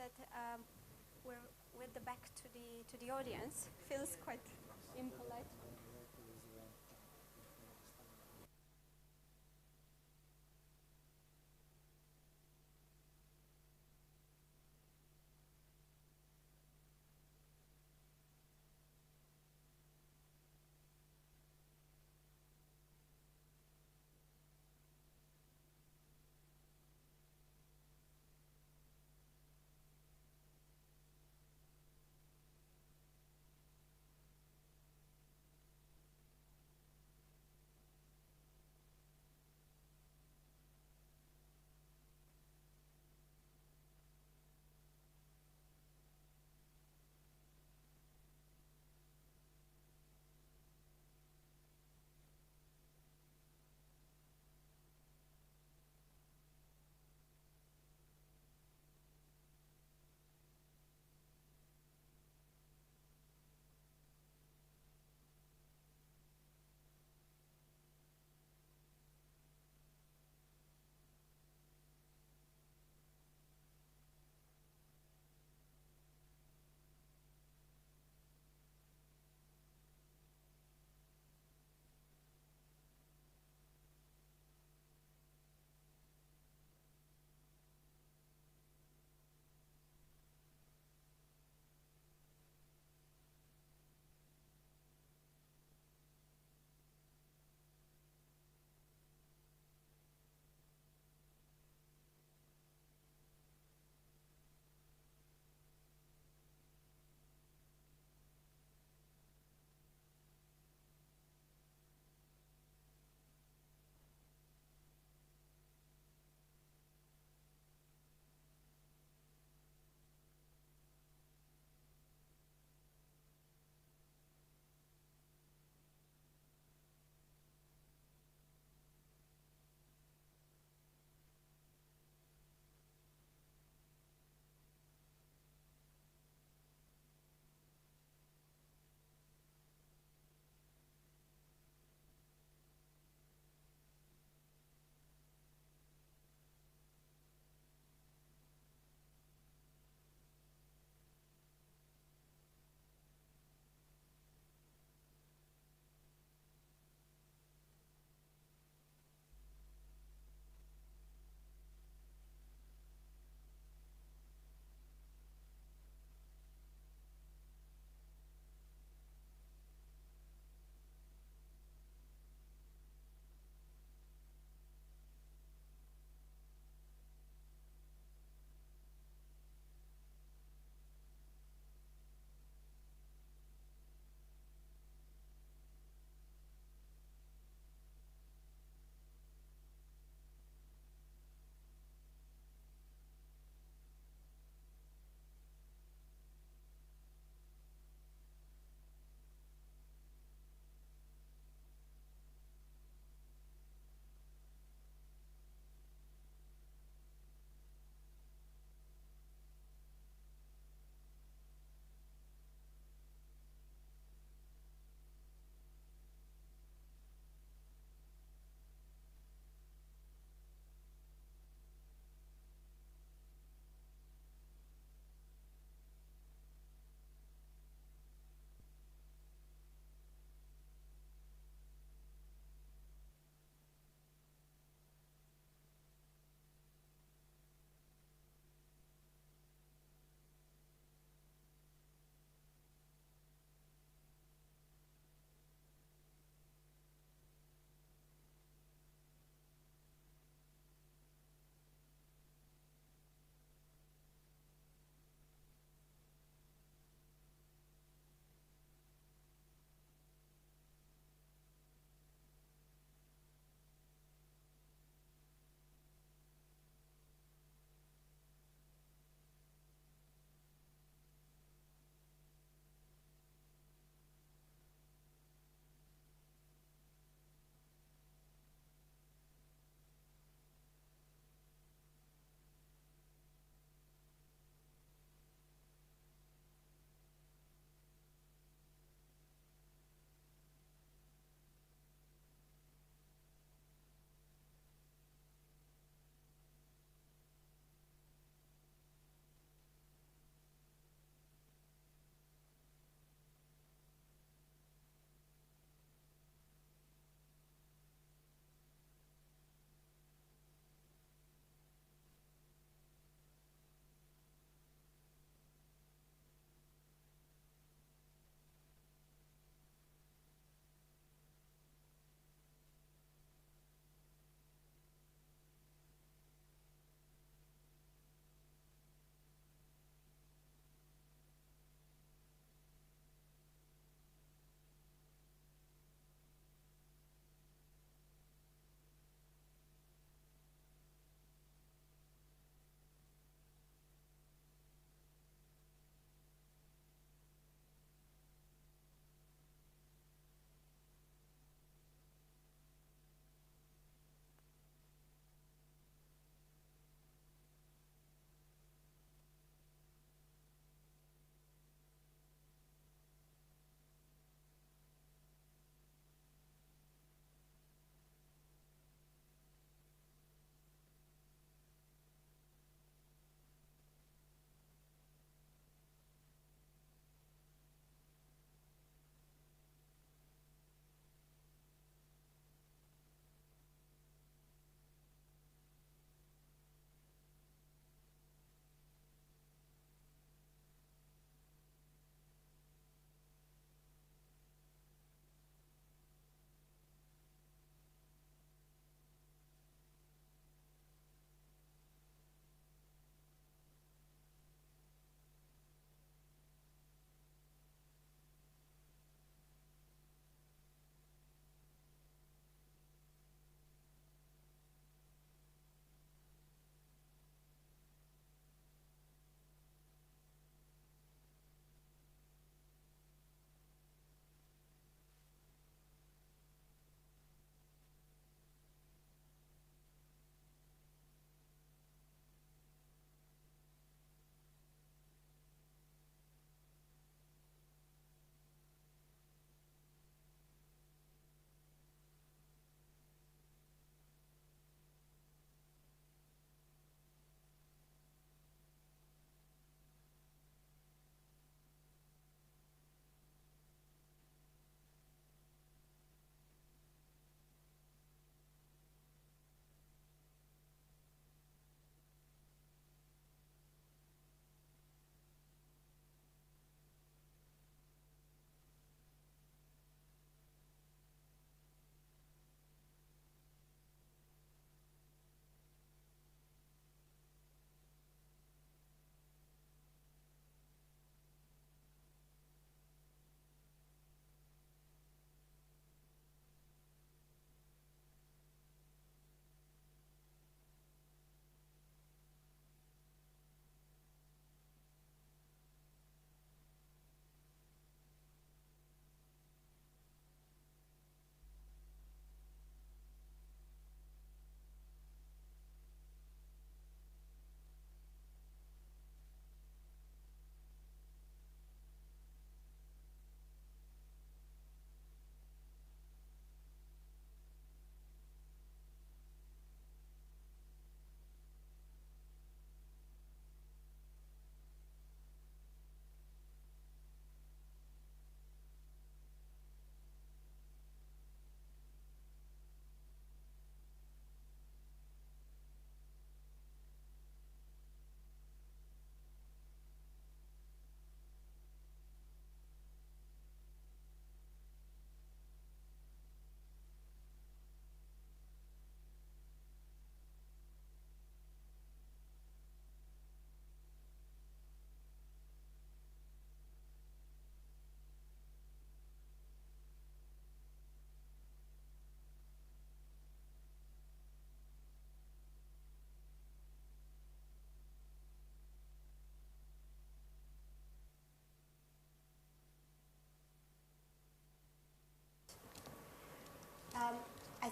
that we're with the back to the audience. Feels quite impolite.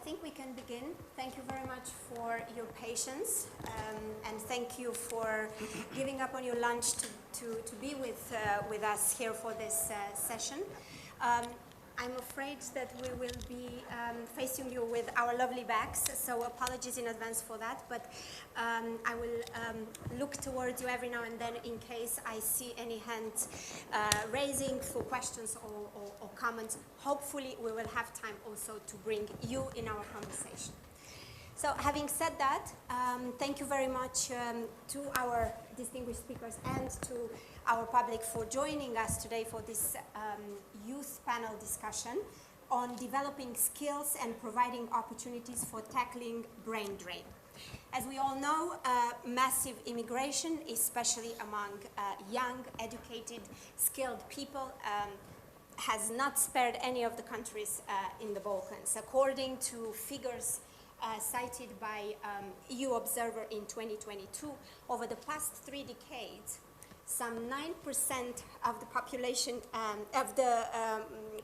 think we can begin. Thank you very much for your patience, and thank you for giving up on your lunch to be with us here for this session. I'm afraid that we will be facing you with our lovely bags, so apologies in advance for that, but I will look towards you every now and then in case I see any hands raising for questions or comments. Hopefully we will have time also to bring you in our conversation. So having said that, thank you very much to our distinguished speakers and to our public for joining us today for this youth panel discussion on developing skills and providing opportunities for tackling brain drain. As we all know, massive immigration, especially among young, educated, skilled people, has not spared any of the countries in the Balkans. According to figures cited by EU Observer in 2022, over the past 3 decades, some 9% of the population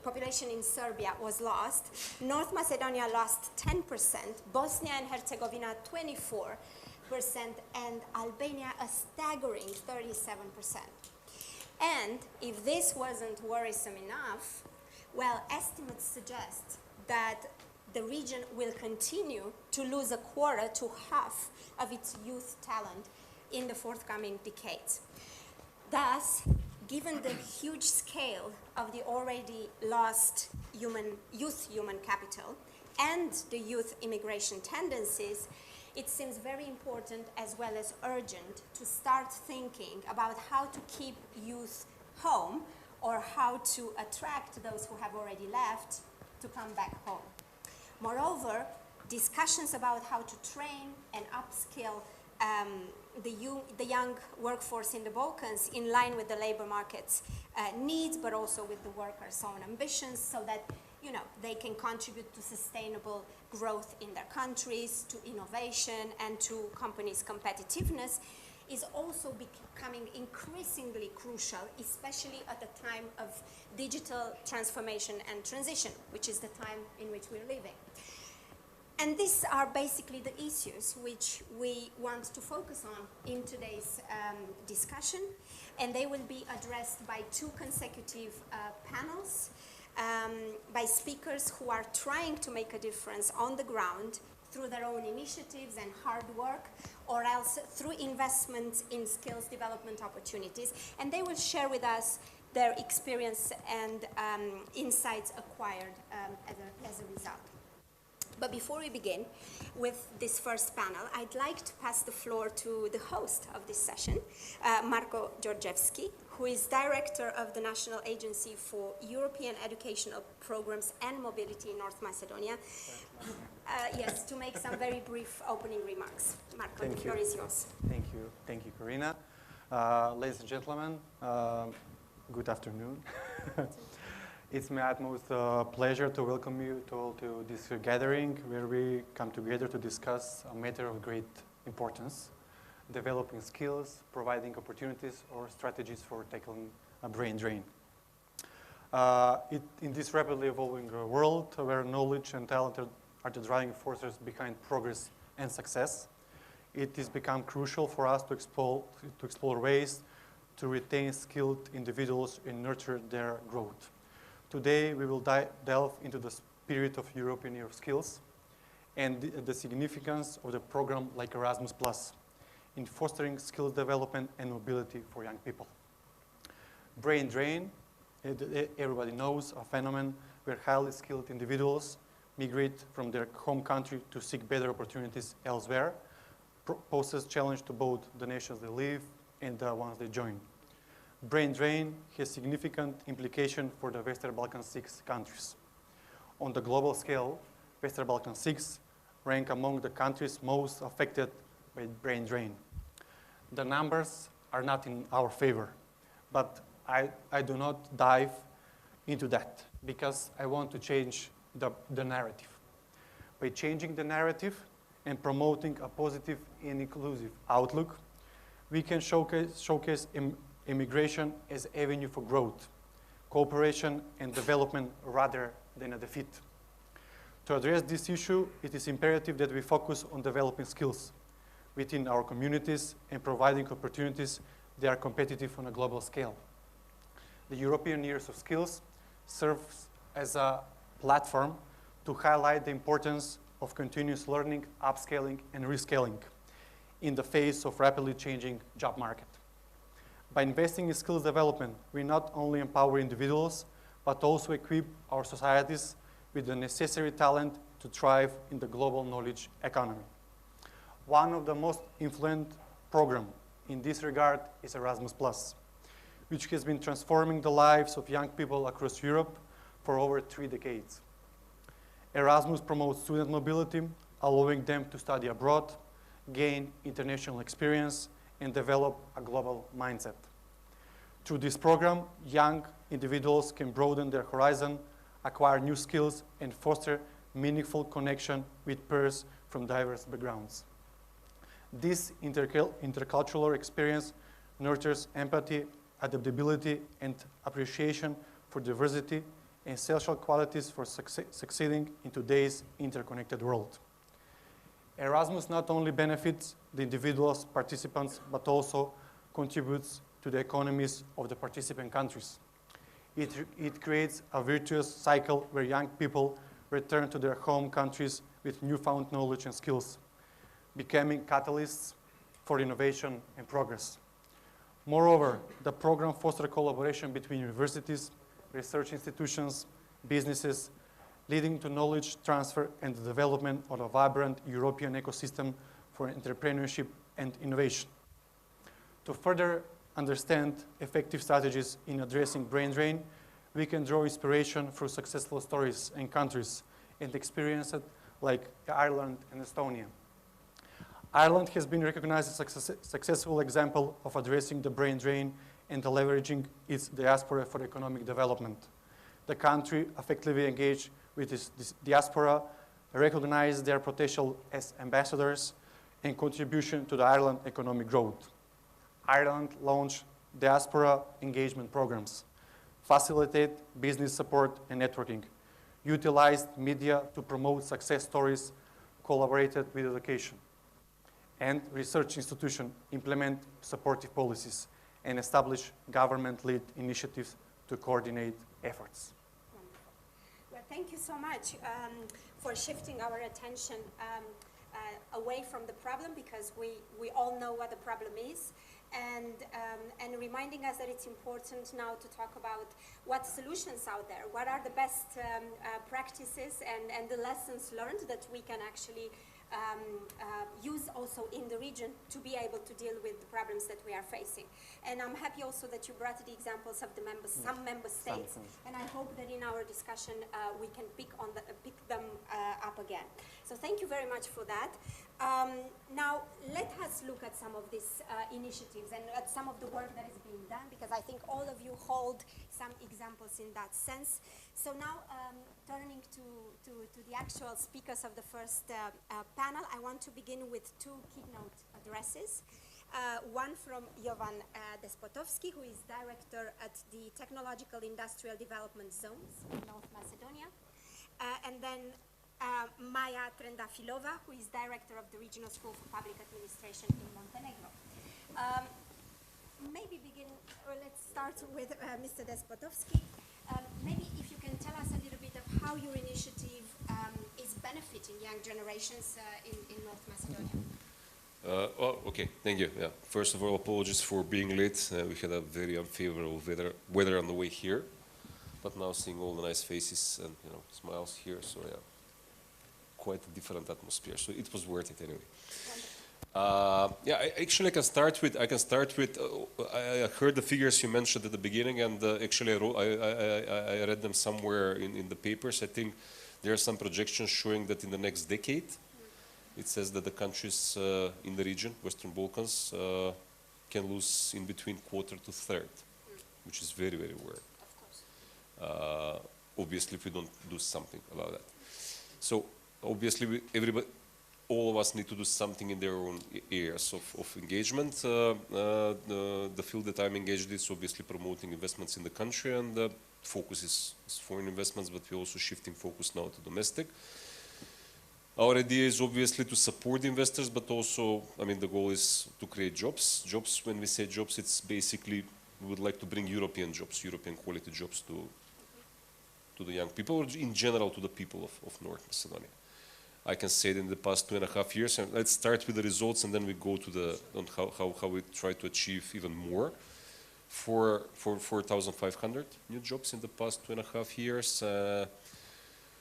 population in Serbia was lost. North Macedonia lost 10%, Bosnia and Herzegovina 24%, and Albania a staggering 37%. And if this wasn't worrisome enough, well, estimates suggest that the region will continue to lose a quarter to half of its youth talent in the forthcoming decades. Thus, given the huge scale of the already lost youth human capital and the youth immigration tendencies, it seems very important as well as urgent to start thinking about how to keep youth home or how to attract those who have already left to come back home. Moreover, discussions about how to train and upskill the young workforce in the Balkans in line with the labor market's needs, but also with the workers' own ambitions, so that they can contribute to sustainable growth in their countries, to innovation, and to companies' competitiveness, is also becoming increasingly crucial, especially at the time of digital transformation and transition, which is the time in which we're living. And these are basically the issues which we want to focus on in today's discussion, and they will be addressed by 2 consecutive panels by speakers who are trying to make a difference on the ground through their own initiatives and hard work, or else through investments in skills development opportunities, and they will share with us their experience and insights acquired as a result. But before we begin with this first panel, I'd like to pass the floor to the host of this session, Marko Georgievski, who is Director of the National Agency for European Educational Programs and Mobility in North Macedonia. Yes, to make some very brief opening remarks. Marko, the floor is yours. Thank you, Corina. Ladies and gentlemen, good afternoon. It's my utmost pleasure to welcome you to this gathering where we come together to discuss a matter of great importance: developing skills, providing opportunities, or strategies for tackling a brain drain. In this rapidly evolving world where knowledge and talent are the driving forces behind progress and success, it has become crucial for us to explore ways to retain skilled individuals and nurture their growth. Today, we will delve into the spirit of European Year of Skills and the significance of the program like Erasmus+ in fostering skills development and mobility for young people. Brain drain, everybody knows, a phenomenon where highly skilled individuals migrate from their home country to seek better opportunities elsewhere, poses challenge to both the nations they live and the ones they join. Brain drain has significant implication for the Western Balkan 6 countries. On the global scale, Western Balkan 6 rank among the countries most affected by brain drain. The numbers are not in our favor, but I do not dive into that because I want to change the narrative. By changing the narrative and promoting a positive and inclusive outlook, we can showcase immigration as an avenue for growth, cooperation, and development rather than a defeat. To address this issue, it is imperative that we focus on developing skills within our communities and providing opportunities that are competitive on a global scale. The European Years of Skills serves as a platform to highlight the importance of continuous learning, upscaling, and reskilling in the face of rapidly changing job market. By investing in skills development, we not only empower individuals, but also equip our societies with the necessary talent to thrive in the global knowledge economy. One of the most influential programs in this regard is Erasmus+, which has been transforming the lives of young people across Europe for over 3 decades. Erasmus promotes student mobility, allowing them to study abroad, gain international experience, and develop a global mindset. Through this program, young individuals can broaden their horizon, acquire new skills, and foster meaningful connection with peers from diverse backgrounds. This intercultural experience nurtures empathy, adaptability, and appreciation for diversity and essential qualities for succeeding in today's interconnected world. Erasmus not only benefits the individuals, participants, but also contributes to the economies of the participant countries. It creates a virtuous cycle where young people return to their home countries with newfound knowledge and skills, becoming catalysts for innovation and progress. Moreover, the program fosters collaboration between universities, research institutions, businesses, leading to knowledge transfer and the development of a vibrant European ecosystem for entrepreneurship and innovation. To further understand effective strategies in addressing brain drain, we can draw inspiration from successful stories in countries and experiences like Ireland and Estonia. Ireland has been recognized as a successful example of addressing the brain drain and leveraging its diaspora for economic development. The country effectively engaged with its diaspora, recognized their potential as ambassadors, and contribution to the Ireland economic growth. Ireland launched diaspora engagement programs, facilitate business support and networking, utilized media to promote success stories, collaborated with education, and research institutions implement supportive policies and establish government-led initiatives to coordinate efforts. Wonderful. Well, thank you so much for shifting our attention away from the problem, because we all know what the problem is, and reminding us that it's important now to talk about what solutions out there, what are the best practices and the lessons learned that we can actually use also in the region to be able to deal with the problems that we are facing. And I'm happy also that you brought the examples of the some member states, and I hope that in our discussion we can pick them up again. So thank you very much for that. Now let us look at some of these initiatives and at some of the work that is being done, because I think all of you hold some examples in that sense. So now turning to the actual speakers of the first panel, I want to begin with 2 keynote addresses. One from Jovan Despotovski, who is director at the Technological Industrial Development Zones in North Macedonia, and then Maja Trendafilova, who is director of the Regional School for Public Administration in Montenegro. Let's start with Mr. Despotovski. Maybe if you can tell us a little bit of how your initiative is benefiting young generations in North Macedonia. Okay, thank you. Yeah. First of all, apologies for being late. We had a very unfavorable weather on the way here, but now seeing all the nice faces and smiles here, so yeah, quite a different atmosphere. So it was worth it anyway. Yeah, actually, I can start with. I heard the figures you mentioned at the beginning, and actually, I read them somewhere in the papers. I think there are some projections showing that in the next decade, it says that the countries in the region, Western Balkans, can lose in between quarter to third, which is very, very worrying. Of course. Obviously, if we don't do something about that. So obviously, all of us need to do something in their own areas of engagement. The field that I'm engaged in is obviously promoting investments in the country, and the focus is foreign investments, but we're also shifting focus now to domestic. Our idea is obviously to support investors, but also, I mean, the goal is to create jobs. Jobs, when we say jobs, it's basically, we would like to bring European jobs, European quality jobs to the young people, or in general to the people of North Macedonia. I can say that in the past 2.5 years, and let's start with the results and then we go to on how we try to achieve even more. For 4,500 new jobs in the past 2.5 years.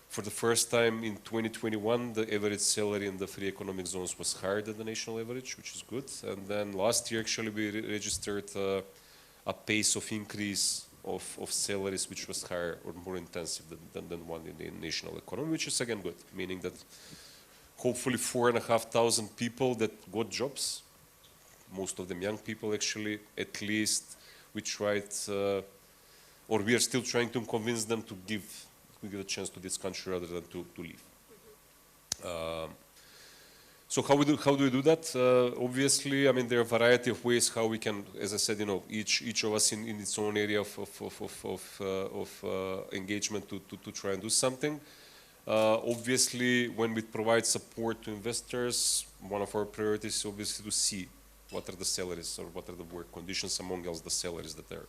For the first time in 2021, the average salary in the free economic zones was higher than the national average, which is good. And then last year, actually, we registered a pace of increase of salaries which was higher or more intensive than one in the national economy, which is again good, meaning that hopefully 4,500 people that got jobs, most of them young people actually, at least we tried, or we are still trying to convince them to give a chance to this country rather than to leave. So how do we do that? Obviously, I mean, there are a variety of ways how we can, as I said, you know, each of us in its own area of engagement to try and do something. Obviously, when we provide support to investors, one of our priorities is obviously to see what are the salaries or what are the work conditions, among else the salaries that are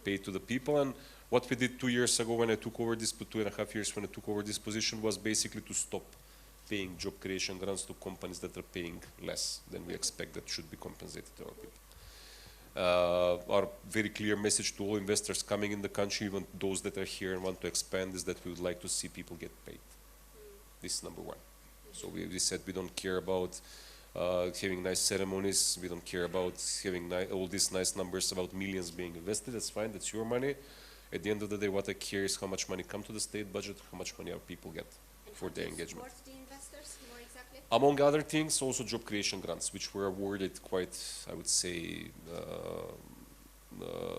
paid to the people. And what we did 2 years ago when I took over this, 2.5 years when I took over this position, was basically to stop paying job creation grants to companies that are paying less than we expect that should be compensated to our people. Our very clear message to all investors coming in the country, even those that are here and want to expand, is that we would like to see people get paid. This is number one. So we said we don't care about having nice ceremonies, we don't care about having all these nice numbers about millions being invested. That's fine, that's your money. At the end of the day, what I care is how much money comes to the state budget, how much money our people get for their engagement. Support the investors more exactly? Among other things, also job creation grants, which were awarded quite, I would say,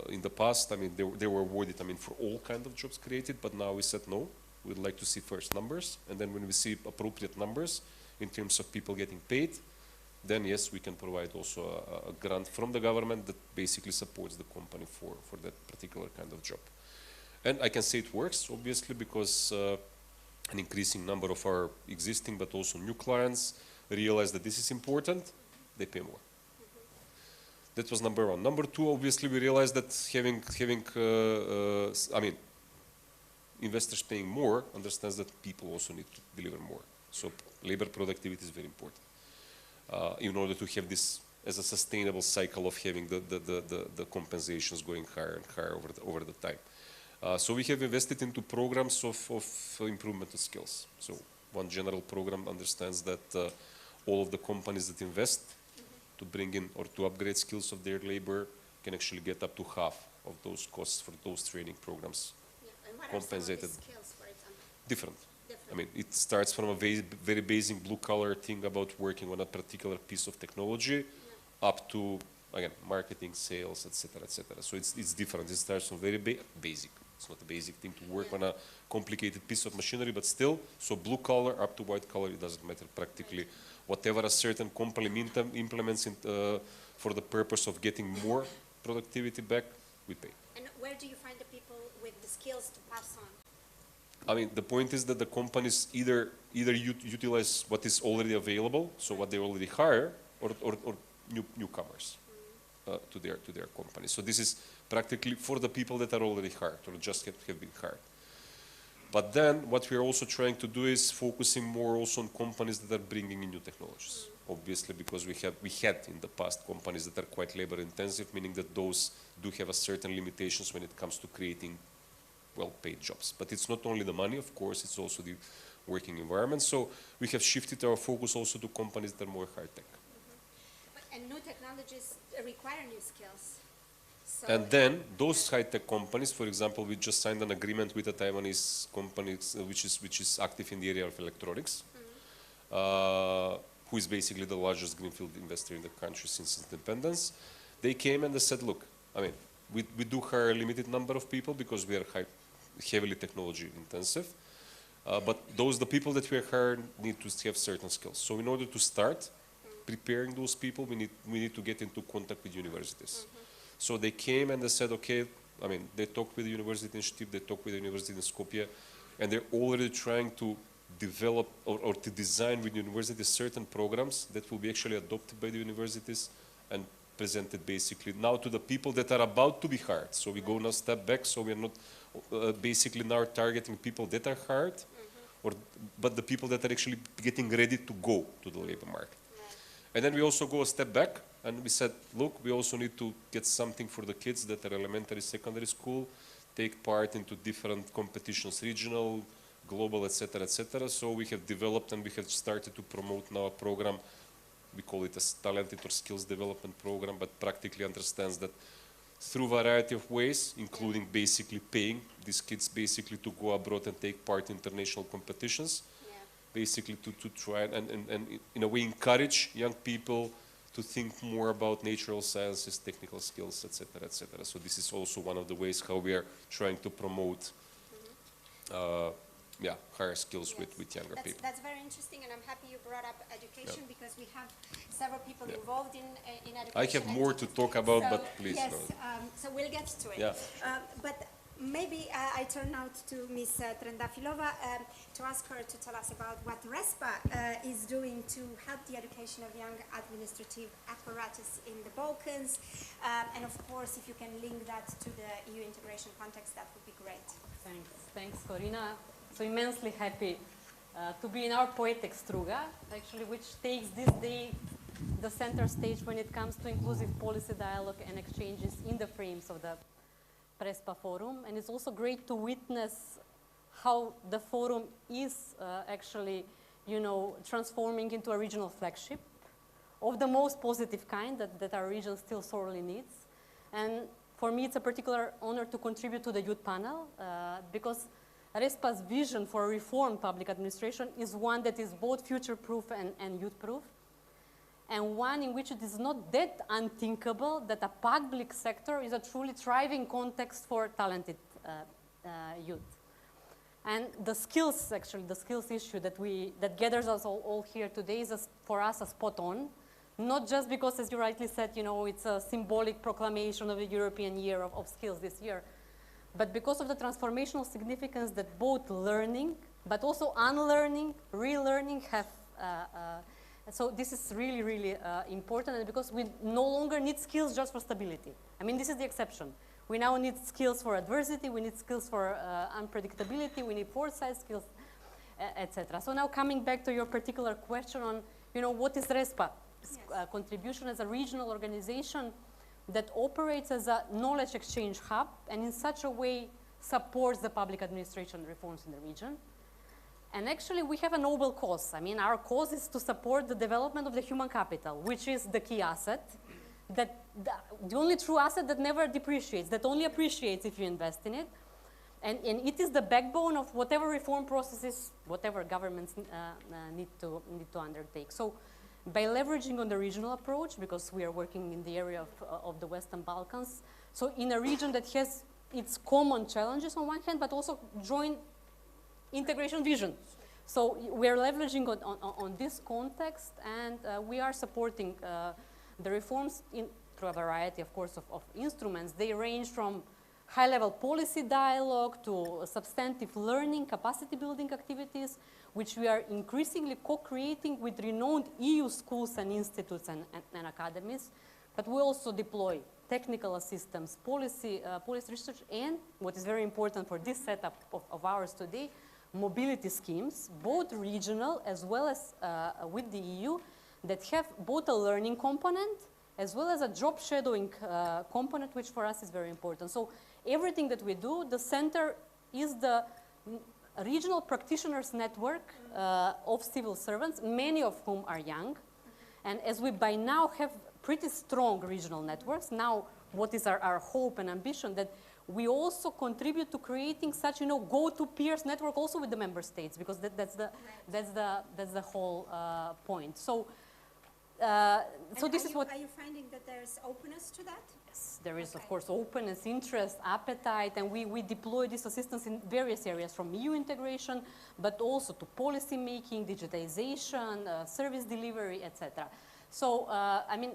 in the past. I mean, they were awarded, I mean, for all kinds of jobs created, but now we said no. We'd like to see first numbers, and then when we see appropriate numbers in terms of people getting paid, then yes, we can provide also a grant from the government that basically supports the company for that particular kind of job. And I can say it works, obviously, because an increasing number of our existing but also new clients realize that this is important, they pay more. That was number one. Number two, obviously, we realized that having I mean, investors paying more understands that people also need to deliver more. So labor productivity is very important in order to have this as a sustainable cycle of having the compensations going higher and higher over the time. So we have invested into programs of improvement of skills. So one general program understands that all of the companies that invest to bring in or to upgrade skills of their labor can actually get up to half of those costs for those training programs compensated. Skills, for example? Different. I mean, it starts from a very basic blue-collar thing about working on a particular piece of technology up to, again, marketing, sales, etc., etc. So it's different. It starts from very basic. It's not a basic thing to work on a complicated piece of machinery, but still, so blue-collar up to white-collar, it doesn't matter practically. Whatever a certain company implements for the purpose of getting more productivity back, we pay. And where do you find the people with the skills to pass on? I mean, the point is that the companies either utilize what is already available, so what they already hire, or newcomers to their company. So this is practically for the people that are already hired or just have been hired. But then what we are also trying to do is focusing more also on companies that are bringing in new technologies. Obviously, because we had in the past companies that are quite labor intensive, meaning that those do have a certain limitations when it comes to creating well-paid jobs. But it's not only the money, of course, it's also the working environment. So we have shifted our focus also to companies that are more high-tech. And new technologies require new skills. So and then those high-tech companies, for example, we just signed an agreement with a Taiwanese company which is active in the area of electronics, who is basically the largest greenfield investor in the country since independence. They came and they said, look, I mean, we do hire a limited number of people because we are heavily technology intensive, but the people that we are hiring need to have certain skills. So in order to start preparing those people, we need to get into contact with universities. So they came and they said, okay, I mean, they talked with the university in Štip, they talked with the university in Skopje, and they're already trying to develop or to design with universities certain programs that will be actually adopted by the universities and presented basically now to the people that are about to be hired. So we go now step back, so we are not basically now targeting people that are hired, but the people that are actually getting ready to go to the labor market. And then we also go a step back and we said, look, we also need to get something for the kids that are elementary, secondary school, take part into different competitions, regional, global, etc., etc. So we have developed and we have started to promote now a program. We call it a talented or skills development program, but practically understands that through a variety of ways, including basically paying these kids basically to go abroad and take part in international competitions, basically to try and in a way encourage young people to think more about natural sciences, technical skills, etc., etc. So this is also one of the ways how we are trying to promote higher skills with younger people. That's very interesting, and I'm happy you brought up education because we have several people involved in education. I have more to talk about, but please. Yes, no. so we'll get to it. Yeah. But maybe I turn now to Ms. Trendafilova to ask her to tell us about what Prespa is doing to help the education of young administrative apparatus in the Balkans. And of course, if you can link that to the EU integration context, that would be great. Thanks, Corina. So immensely happy to be in our poetic Struga, actually, which takes this day the center stage when it comes to inclusive policy dialogue and exchanges in the frames of the Prespa Forum. And it's also great to witness how the forum is actually, transforming into a regional flagship of the most positive kind that our region still sorely needs. And for me, it's a particular honor to contribute to the youth panel because Prespa's vision for a reformed public administration is one that is both future-proof and youth-proof, and one in which it is not that unthinkable that a public sector is a truly thriving context for talented youth. And the skills, actually, the skills issue that gathers us all here today is for us a spot on, not just because, as you rightly said, it's a symbolic proclamation of the European Year of Skills this year, but because of the transformational significance that both learning, but also unlearning, relearning have. So this is really, really important, and because we no longer need skills just for stability. I mean, this is the exception. We now need skills for adversity, we need skills for unpredictability, we need foresight skills, etc. So now coming back to your particular question on, what is Prespa's contribution as a regional organization that operates as a knowledge exchange hub and in such a way supports the public administration reforms in the region. And actually we have a noble cause. I mean, our cause is to support the development of the human capital, which is the key asset, the only true asset that never depreciates, that only appreciates if you invest in it. And it is the backbone of whatever reform processes, whatever governments need to undertake. So by leveraging on the regional approach, because we are working in the area of the Western Balkans, so in a region that has its common challenges on one hand, but also joint integration vision. So we are leveraging on this context, and we are supporting the reforms through a variety, of course, of instruments. They range from high-level policy dialogue to substantive learning, capacity building activities, which we are increasingly co-creating with renowned EU schools and institutes and academies. But we also deploy technical assistance, policy research, and what is very important for this setup of ours today, mobility schemes, both regional as well as with the EU, that have both a learning component as well as a job shadowing component, which for us is very important. So everything that we do, the center is the regional practitioners network of civil servants, many of whom are young. And as we by now have pretty strong regional networks, now what is our hope and ambition that we also contribute to creating such, go-to peers network also with the member states, because that's the whole point. So, so this is what. Are you finding that there's openness to that? Yes, there is of course openness, interest, appetite, and we deploy this assistance in various areas, from EU integration, but also to policy making, digitization, service delivery, etc. So, I mean,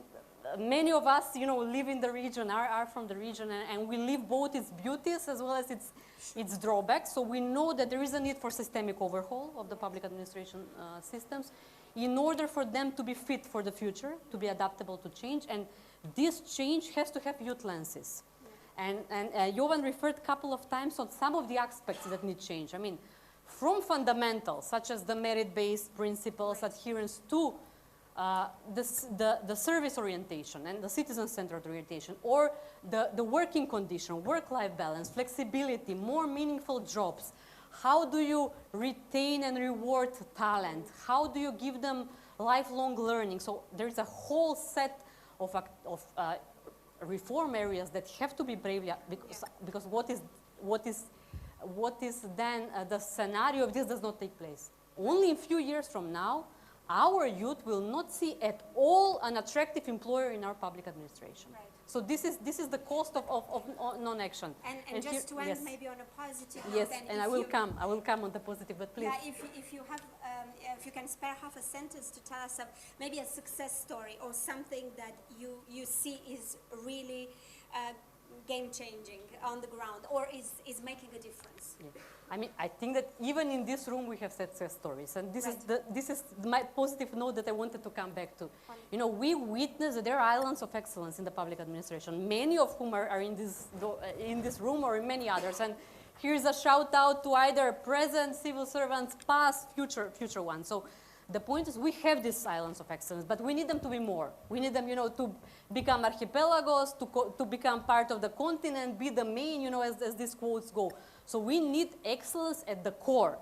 many of us, live in the region, are from the region, and we live both its beauties as well as its its drawbacks. So we know that there is a need for systemic overhaul of the public administration systems in order for them to be fit for the future, to be adaptable to change. And this change has to have youth lenses. And Jovan referred a couple of times on some of the aspects that need change. I mean, from fundamentals, such as the merit-based principles, adherence to the service orientation and the citizen-centered orientation, or the working condition, work-life balance, flexibility, more meaningful jobs. How do you retain and reward talent? How do you give them lifelong learning? So there's a whole set of reform areas that have to be bravely, because what is then the scenario if this does not take place? Only in a few years from now, our youth will not see at all an attractive employer in our public administration. Right. So this is the cost of non-action. And just to end yes. maybe on a positive note, Yes, then and I will come on the positive, but please. Yeah, if you have, if you can spare half a sentence to tell us maybe a success story or something that you see is really game-changing on the ground or is making a difference. Yeah. I mean, I think that even in this room we have success stories, and this Right. is my positive note that I wanted to come back to. You know, we witness that there are islands of excellence in the public administration, many of whom are in this room or in many others. And here's a shout out to either present civil servants, past, future ones. So the point is we have these islands of excellence, but we need them to be more. We need them, you know, to become archipelagos, to become part of the continent, be the main, you know, as these quotes go. So we need excellence at the core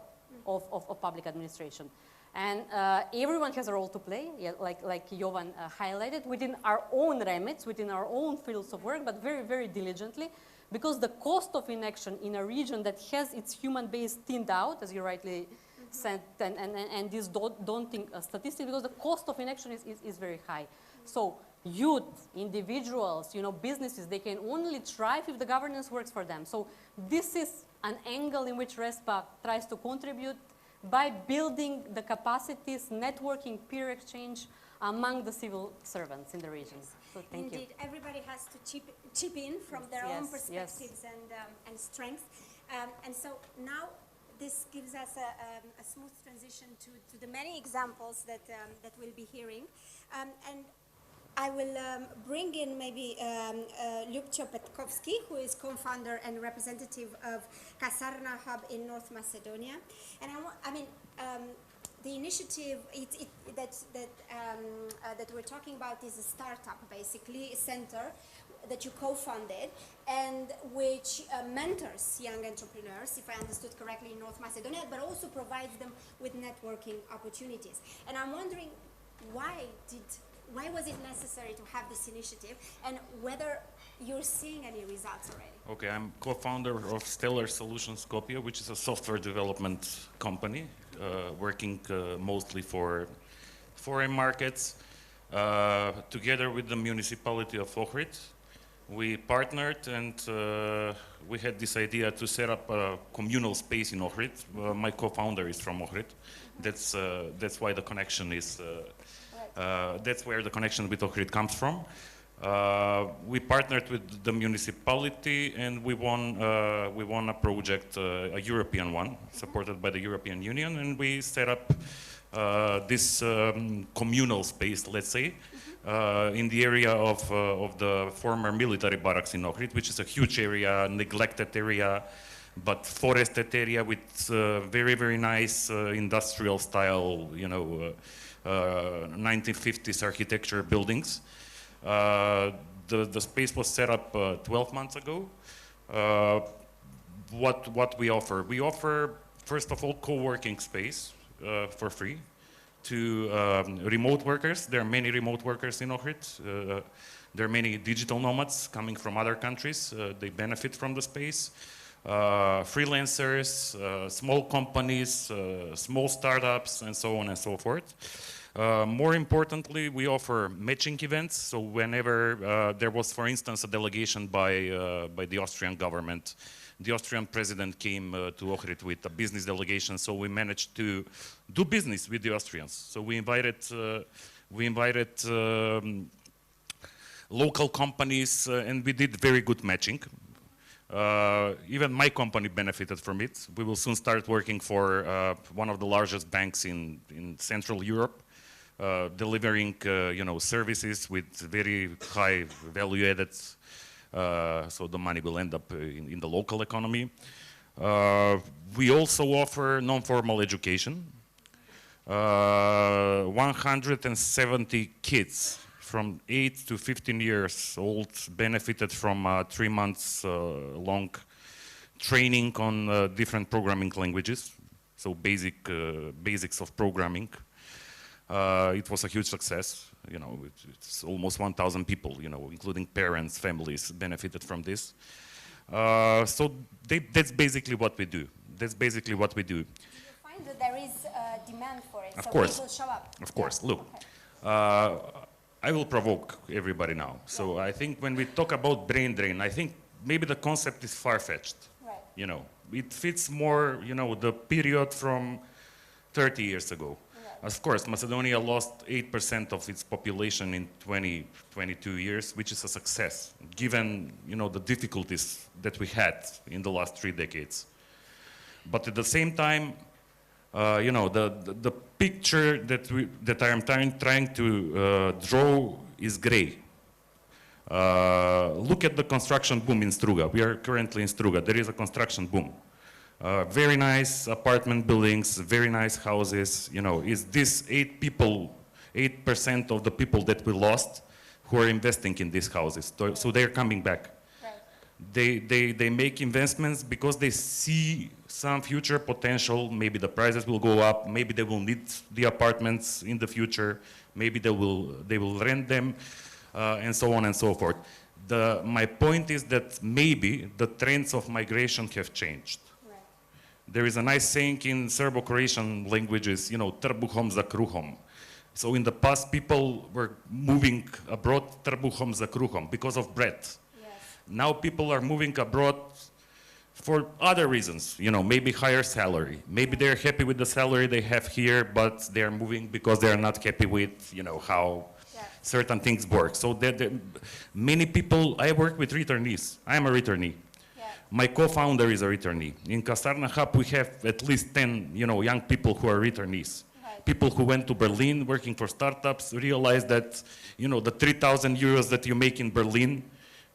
of public administration. And everyone has a role to play, yeah, like Jovan highlighted, within our own remits, within our own fields of work, but very, very diligently, because the cost of inaction in a region that has its human base thinned out, as you rightly said, and this daunting statistic, because the cost of inaction is very high. So youth, individuals, you know, businesses, they can only thrive if the governance works for them. So this is an angle in which RESPA tries to contribute by building the capacities, networking, peer exchange among the civil servants in the region. So thank you. Indeed, everybody has to chip in from their own Yes, perspectives and strengths. And so now this gives us a smooth transition to the many examples that we'll be hearing. And I will bring in maybe Ljubcho Petkovski, who is co-founder and representative of Kasarna Hub in North Macedonia. And the initiative that we're talking about is a startup, basically, a center that you co-founded and which mentors young entrepreneurs, if I understood correctly, in North Macedonia, but also provides them with networking opportunities. And I'm wondering why was it necessary to have this initiative, and whether you're seeing any results already? Okay, I'm co-founder of Stellar Solutions Skopje, which is a software development company working mostly for foreign markets. Together with the municipality of Ohrid, we partnered and we had this idea to set up a communal space in Ohrid. My co-founder is from Ohrid. That's why the connection is. That's where the connection with Ohrid comes from. We partnered with the municipality and we won a project, a European one, supported by the European Union, and we set up this communal space, let's say, in the area of the former military barracks in Ohrid, which is a huge area, neglected area, but forested area with very, very nice industrial style, you know, 1950s architecture buildings. The space was set up 12 months ago. What we offer? We offer, first of all, co-working space for free to remote workers. There are many remote workers in Ohrid. There are many digital nomads coming from other countries. They benefit from the space. Freelancers, small companies, small startups, and so on and so forth. More importantly, we offer matching events. So whenever there was, for instance, a delegation by the Austrian government, the Austrian president came to Ohrid with a business delegation, so we managed to do business with the Austrians. So we invited local companies, and we did very good matching. Even my company benefited from it. We will soon start working for one of the largest banks in Central Europe, delivering services with very high value added, so the money will end up in the local economy. We also offer non-formal education. 170 kids from 8 to 15 years old benefited from 3 months long training on different programming languages, so basics of programming. It was a huge success. It's almost 1,000 people, including parents, families, benefited from this. So that's basically what we do. That's basically what we do. Do you find that there is demand for it? Of so course. people show up? Of course. Yeah. Look, Okay. I will provoke everybody now. So I think when we talk about brain drain, I think maybe the concept is far-fetched. Right. It fits more, the period from 30 years ago. Right. Of course, Macedonia lost 8% of its population in 22 years, which is a success, given, the difficulties that we had in the last 3 decades. But at the same time, the picture that I am trying to draw is gray. Look at the construction boom in Struga. We are currently in Struga. There is a construction boom. Very nice apartment buildings, very nice houses. Is this 8% of the people that we lost who are investing in these houses? So they're coming back. They make investments because they see some future potential. Maybe the prices will go up. Maybe they will need the apartments in the future. Maybe they will rent them, and so on and so forth. My point is that maybe the trends of migration have changed. Right. There is a nice saying in Serbo-Croatian languages, trbuhom za kruhom. So in the past, people were moving abroad trbuhom za kruhom because of bread. Now people are moving abroad for other reasons, maybe higher salary. Maybe they're happy with the salary they have here, but they're moving because they're not happy with, how certain things work. So many people, I work with returnees. I'm a returnee. My co-founder is a returnee. In Kasarna Hub, we have at least 10, young people who are returnees. Right. People who went to Berlin working for startups realized that, the 3,000 euros that you make in Berlin,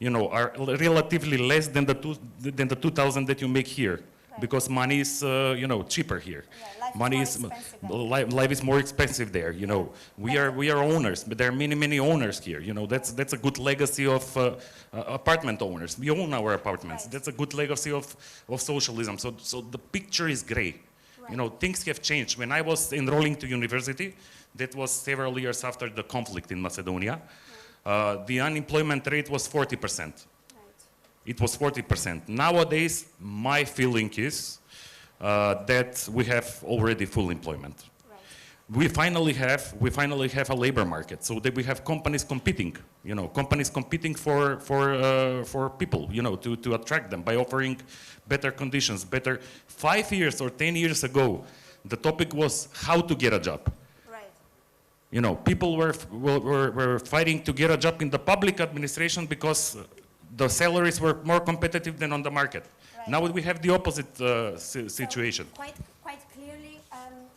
are relatively less than the 2,000 that you make here, right. Because money is, cheaper here. Yeah, life is more expensive there. We are owners, but there are many owners here. That's a good legacy of apartment owners. We own our apartments. Right. That's a good legacy of socialism. So the picture is gray. Right. Things have changed. When I was enrolling to university, that was several years after the conflict in Macedonia. The unemployment rate was 40%. Right. It was 40%. Nowadays, my feeling is that we have already full employment. Right. We finally have a labor market, so that we have companies competing. Companies competing for people. To attract them by offering better conditions, better. 5 years or 10 years ago, the topic was how to get a job. People were fighting to get a job in the public administration because the salaries were more competitive than on the market. Right. Now we have the opposite situation. So quite clearly, and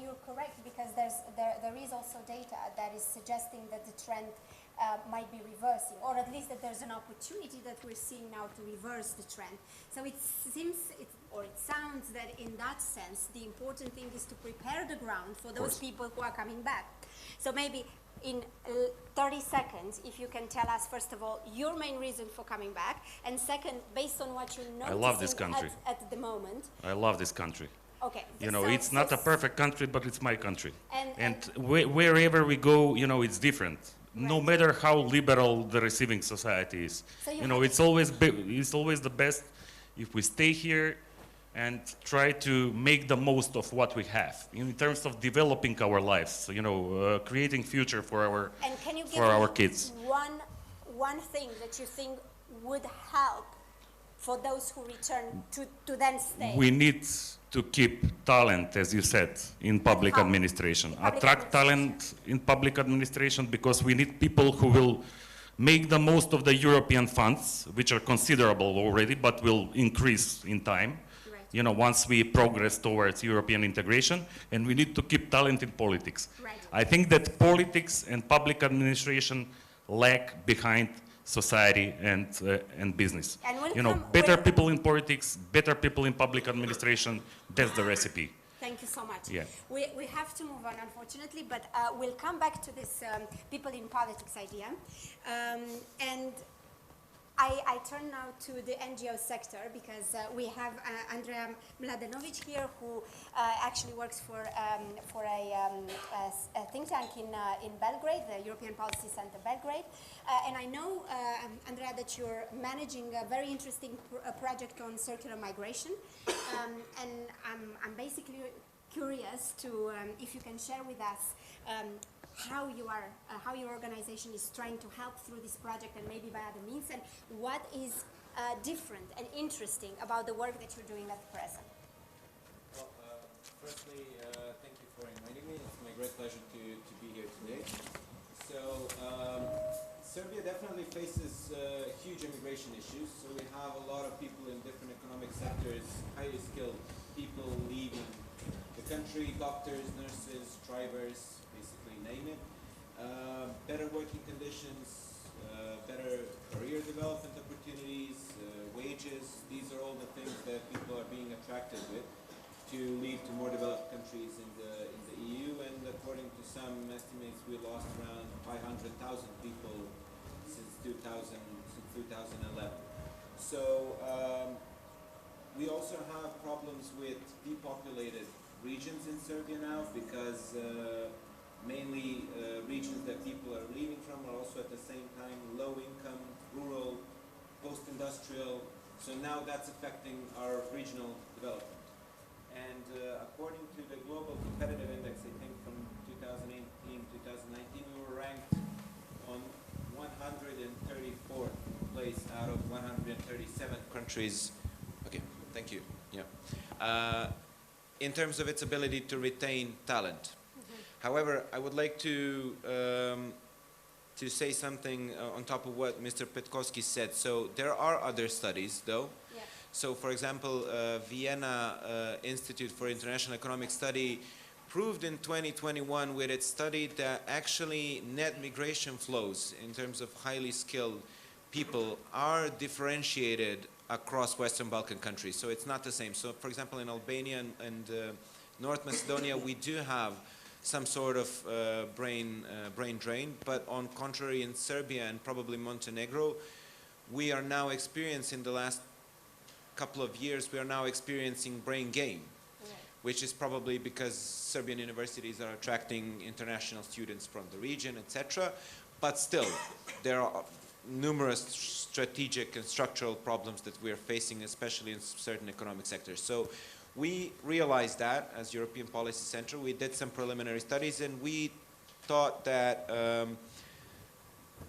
you're correct, because there is also data that is suggesting that the trend might be reversing, or at least that there's an opportunity that we're seeing now to reverse the trend. So it sounds that in that sense, the important thing is to prepare the ground for those people who are coming back. So maybe in 30 seconds, if you can tell us, first of all, your main reason for coming back, and second, based on what you know, I love this country. At the moment. I love this country. Okay. It's not a perfect country, but it's my country. And wherever we go, it's different. Right. No matter how liberal the receiving society is. So it's always the best if we stay here and try to make the most of what we have in terms of developing our lives, creating future for our kids. And can you give me one thing that you think would help for those who return to then stay? We need to keep talent, as you said, in public administration. Attract talent in public administration, because we need people who will make the most of the European funds, which are considerable already, but will increase in time. Right. You know, once we progress towards European integration, and we need to keep talent in politics. Right. I think that politics and public administration lag behind society and business. And we'll you know, come- better we'll- people in politics, better people in public administration, that's the recipe. Thank you so much. Yeah. We have to move on, unfortunately, but we'll come back to this people in politics idea. And I turn now to the NGO sector because we have Andrea Mladenovic here, who actually works for a think tank in Belgrade, the European Policy Center Belgrade. And I know, Andrea, that you're managing a very interesting project on circular migration. And I'm basically curious to if you can share with us how your organization is trying to help through this project and maybe by other means, and what is different and interesting about the work that you're doing at present. Well, firstly, thank you for inviting me. It's my great pleasure to be here today. So, Serbia definitely faces huge immigration issues. So we have a lot of people in different economic sectors, highly skilled people leaving the country, doctors, nurses, drivers, basically name it. Better working conditions, better career development opportunities, wages. These are all the things that people are being attracted with to leave to more developed countries in the EU. And according to some estimates, we lost around 500,000 people since 2011. So we also have problems with depopulated regions in Serbia now because mainly regions that people are leaving from are also at the same time low income, rural, post-industrial. So now that's affecting our regional development. And according to the Global Competitive Index, I think from 2018-2019, we were ranked on 134th place out of 137 countries. Okay, thank you. Yeah. In terms of its ability to retain talent. However, I would like to say something on top of what Mr. Petkovsky said. So there are other studies, though. Yeah. So, for example, Vienna Institute for International Economic Study proved in 2021 with its study that actually net migration flows in terms of highly skilled people are differentiated across Western Balkan countries. So it's not the same. So, for example, in Albania and North Macedonia, we do have some sort of brain drain, but on contrary in Serbia and probably Montenegro, we are now experiencing the last couple of years, we are now experiencing brain gain, which is probably because Serbian universities are attracting international students from the region, etc. But still, there are numerous strategic and structural problems that we are facing, especially in certain economic sectors. So we realized that as European Policy Center, we did some preliminary studies, and we thought that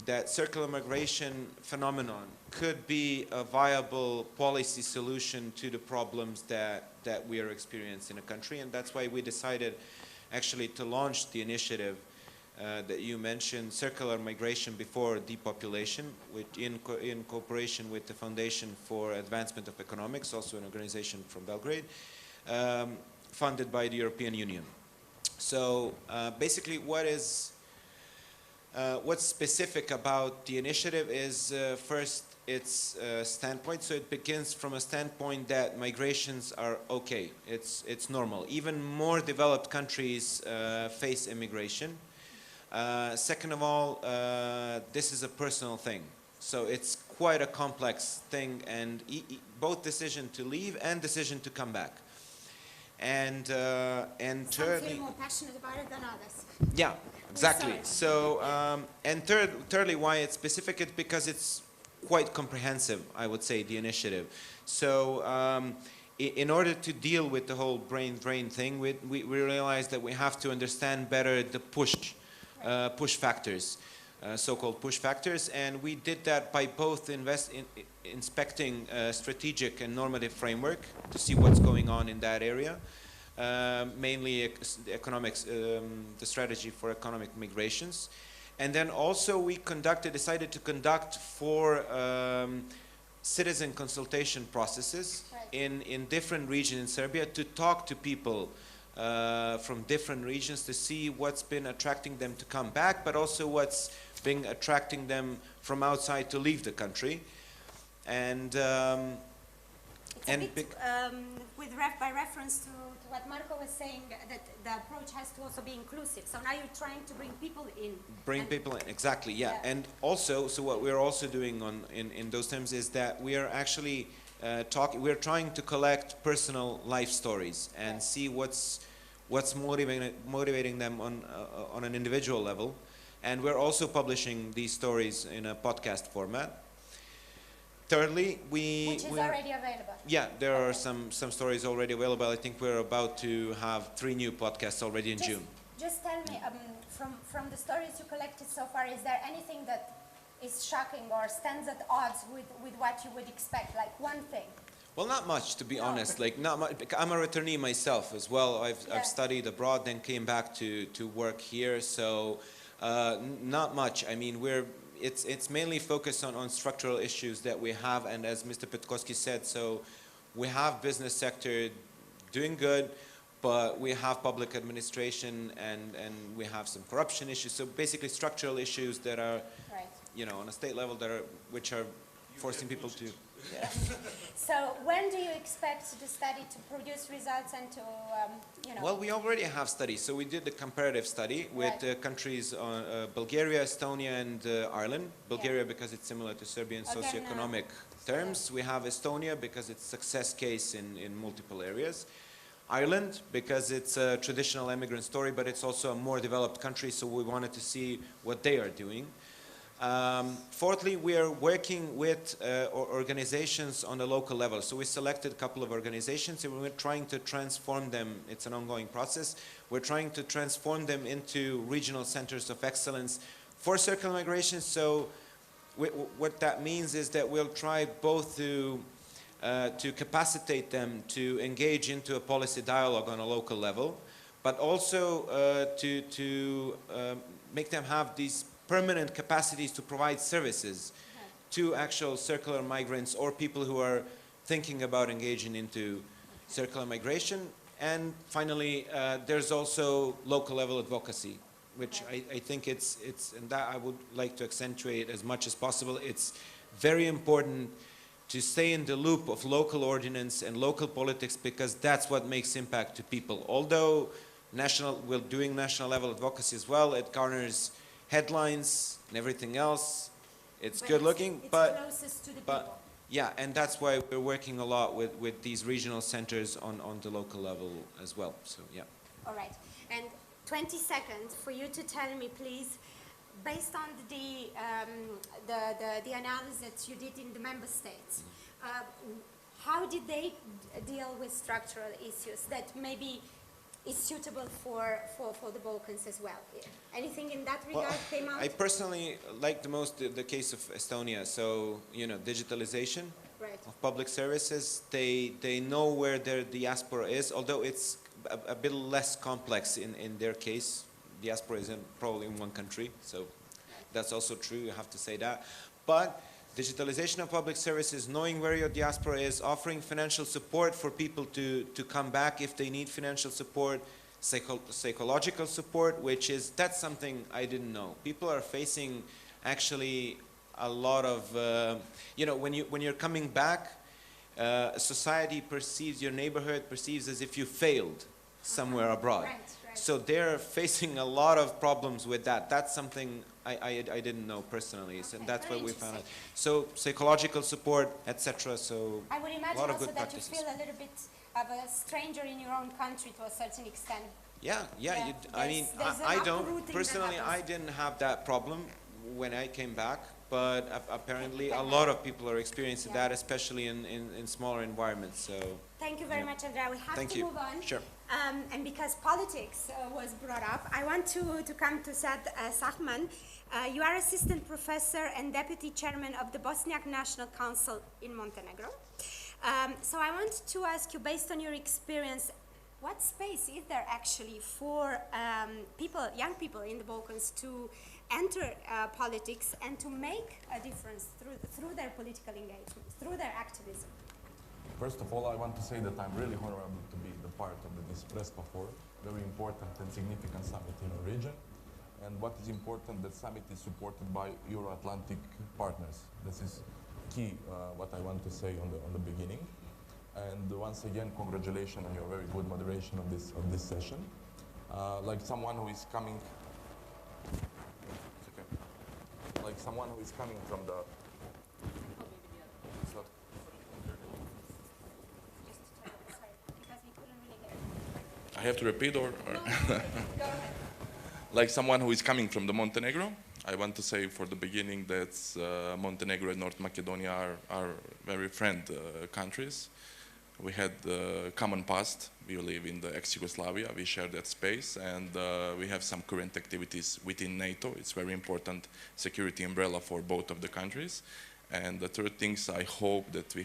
that circular migration phenomenon could be a viable policy solution to the problems that we are experiencing in a country. And that's why we decided actually to launch the initiative that you mentioned, Circular Migration Before Depopulation, which in cooperation with the Foundation for Advancement of Economics, also an organization from Belgrade, funded by the European Union. So basically what's specific about the initiative is first its standpoint. So it begins from a standpoint that migrations are okay, it's normal. Even more developed countries face immigration. Second of all, this is a personal thing. So it's quite a complex thing, and both decision to leave and decision to come back. And Some thirdly, feel more passionate about it than others. yeah, exactly. Sorry. So, and thirdly, why it's specific? It's because it's quite comprehensive, I would say, the initiative. So, in order to deal with the whole brain drain thing, we realized that we have to understand better the push factors, so-called push factors, and we did that by both inspecting strategic and normative framework to see what's going on in that area, mainly economics, the strategy for economic migrations, And then also we decided to conduct 4 citizen consultation processes in different regions in Serbia to talk to people from different regions to see what's been attracting them to come back, but also what's been attracting them from outside to leave the country. And by reference to what Marco was saying, that the approach has to also be inclusive. So now you're trying to bring people in. Bring people in, exactly, yeah. And also, so what we're also doing in those terms is that we are actually we're trying to collect personal life stories and see what's motivating them on an individual level. And we're also publishing these stories in a podcast format. Thirdly, which is already available. Yeah, there are some stories already available. I think we're about to have 3 new podcasts already in June. Just tell me, from the stories you collected so far, is there anything that is shocking or stands at odds with what you would expect? Like one thing? Well, not much, to be honest. Like not much. I'm a returnee myself as well. I've studied abroad, then came back to work here. So not much. I mean, it's mainly focused on structural issues that we have, and as Mr. Petkovsky said, so we have business sector doing good, but we have public administration and we have some corruption issues. So basically structural issues that are, on a state level which are forcing people to. Yeah. So when do you expect the study to produce results and to, Well, we already have studies. So we did the comparative study with countries Bulgaria, Estonia, and Ireland. Bulgaria because it's similar to Serbia in socioeconomic terms. We have Estonia because it's a success case in multiple areas. Ireland because it's a traditional immigrant story, but it's also a more developed country, so we wanted to see what they are doing. Fourthly, we are working with organizations on the local level. So we selected a couple of organizations and we're trying to transform them. It's an ongoing process. We're trying to transform them into regional centers of excellence for circular migration. So what that means is that we'll try both to capacitate them to engage into a policy dialogue on a local level, but also to make them have these permanent capacities to provide services to actual circular migrants or people who are thinking about engaging into circular migration. And finally, there's also local level advocacy, which I think it's and that I would like to accentuate as much as possible. It's very important to stay in the loop of local ordinance and local politics because that's what makes impact to people. Although we're doing national level advocacy as well, it garners headlines and everything else. It's good looking, but closest to the people. Yeah, and that's why we're working a lot with these regional centers on the local level as well. So yeah. All right, and 20 seconds for you to tell me, please, based on the analysis that you did in the member states, how did they deal with structural issues that maybe is suitable for the Balkans as well? Anything in that regard came out? I personally like the most the case of Estonia. So, digitalization of public services. They know where their diaspora is, although it's a bit less complex in their case. Diaspora is probably in one country, so that's also true, you have to say that. But digitalization of public services, knowing where your diaspora is, offering financial support for people to come back if they need financial support, psychological support, that's something I didn't know. People are facing actually a lot of, when you're coming back, society perceives, your neighborhood perceives as if you failed somewhere abroad. Right. So they're facing a lot of problems with that. That's something I didn't know personally, and that's what we found out. So psychological support, etc. So I would imagine a lot of also good that practices. you feel a little bit of a stranger in your own country to a certain extent. I don't personally. I didn't have that problem when I came back, but apparently a lot of people are experiencing that, especially in smaller environments. So thank you very much, Andrea. We have to move on. Sure. And because politics was brought up, I want to come to Sad Sahman. You are assistant professor and deputy chairman of the Bosniak National Council in Montenegro. So I want to ask you, based on your experience what space is there actually for young people in the Balkans to enter politics and to make a difference through their political engagement, through their activism? First of all, I want to say that I'm really honorable to be the part of this Prespa Forum, very important and significant summit in our region. And what is important, that summit is supported by Euro-Atlantic partners. This is key, what I want to say on the beginning. And once again, congratulations on your very good moderation of this session. Like someone who is coming, from the. It's not, Because we couldn't really get it. I have to repeat or? No, go ahead. Like someone who is coming from the Montenegro, I want to say for the beginning that Montenegro and North Macedonia are very friend countries. We had common past. We live in the ex-Yugoslavia. We share that space, and we have some current activities within NATO. It's very important security umbrella for both of the countries. And the third things, I hope that we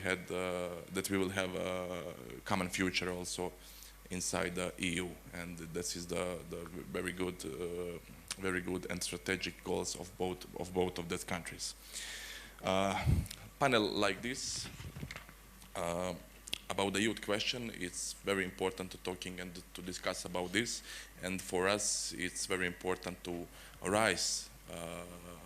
will have a common future also inside the EU, and this is the very good and strategic goals of both of those countries. Panel like this. About the youth question, it's very important to talking and to discuss about this, and for us it's very important to raise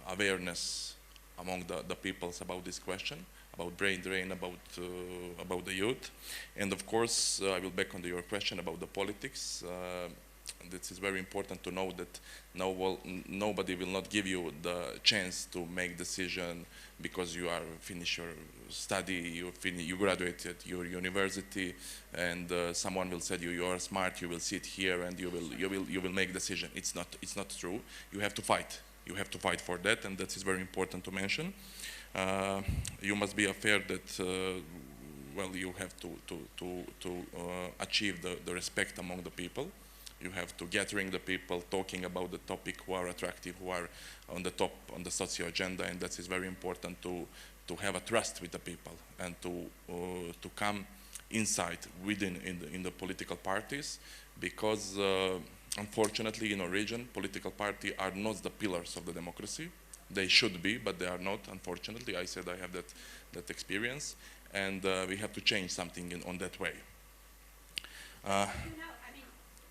awareness among the peoples about this question, about brain drain, about the youth. And of course, I will back on to your question about the politics. This is very important to know that nobody will not give you the chance to make decision because you are finish your study, you graduated your university, and someone will say you are smart, you will sit here and you will make decision. It's not true. You have to fight. You have to fight for that, and that is very important to mention. You must be aware that well, you have to achieve the respect among the people. You have to gathering the people, talking about the topic who are attractive, who are on the top on the socio agenda, and that is very important to have a trust with the people and to come inside within in the political parties, because unfortunately in our region political parties are not the pillars of the democracy. They should be, but they are not, unfortunately. I said I have that experience, and we have to change something on that way.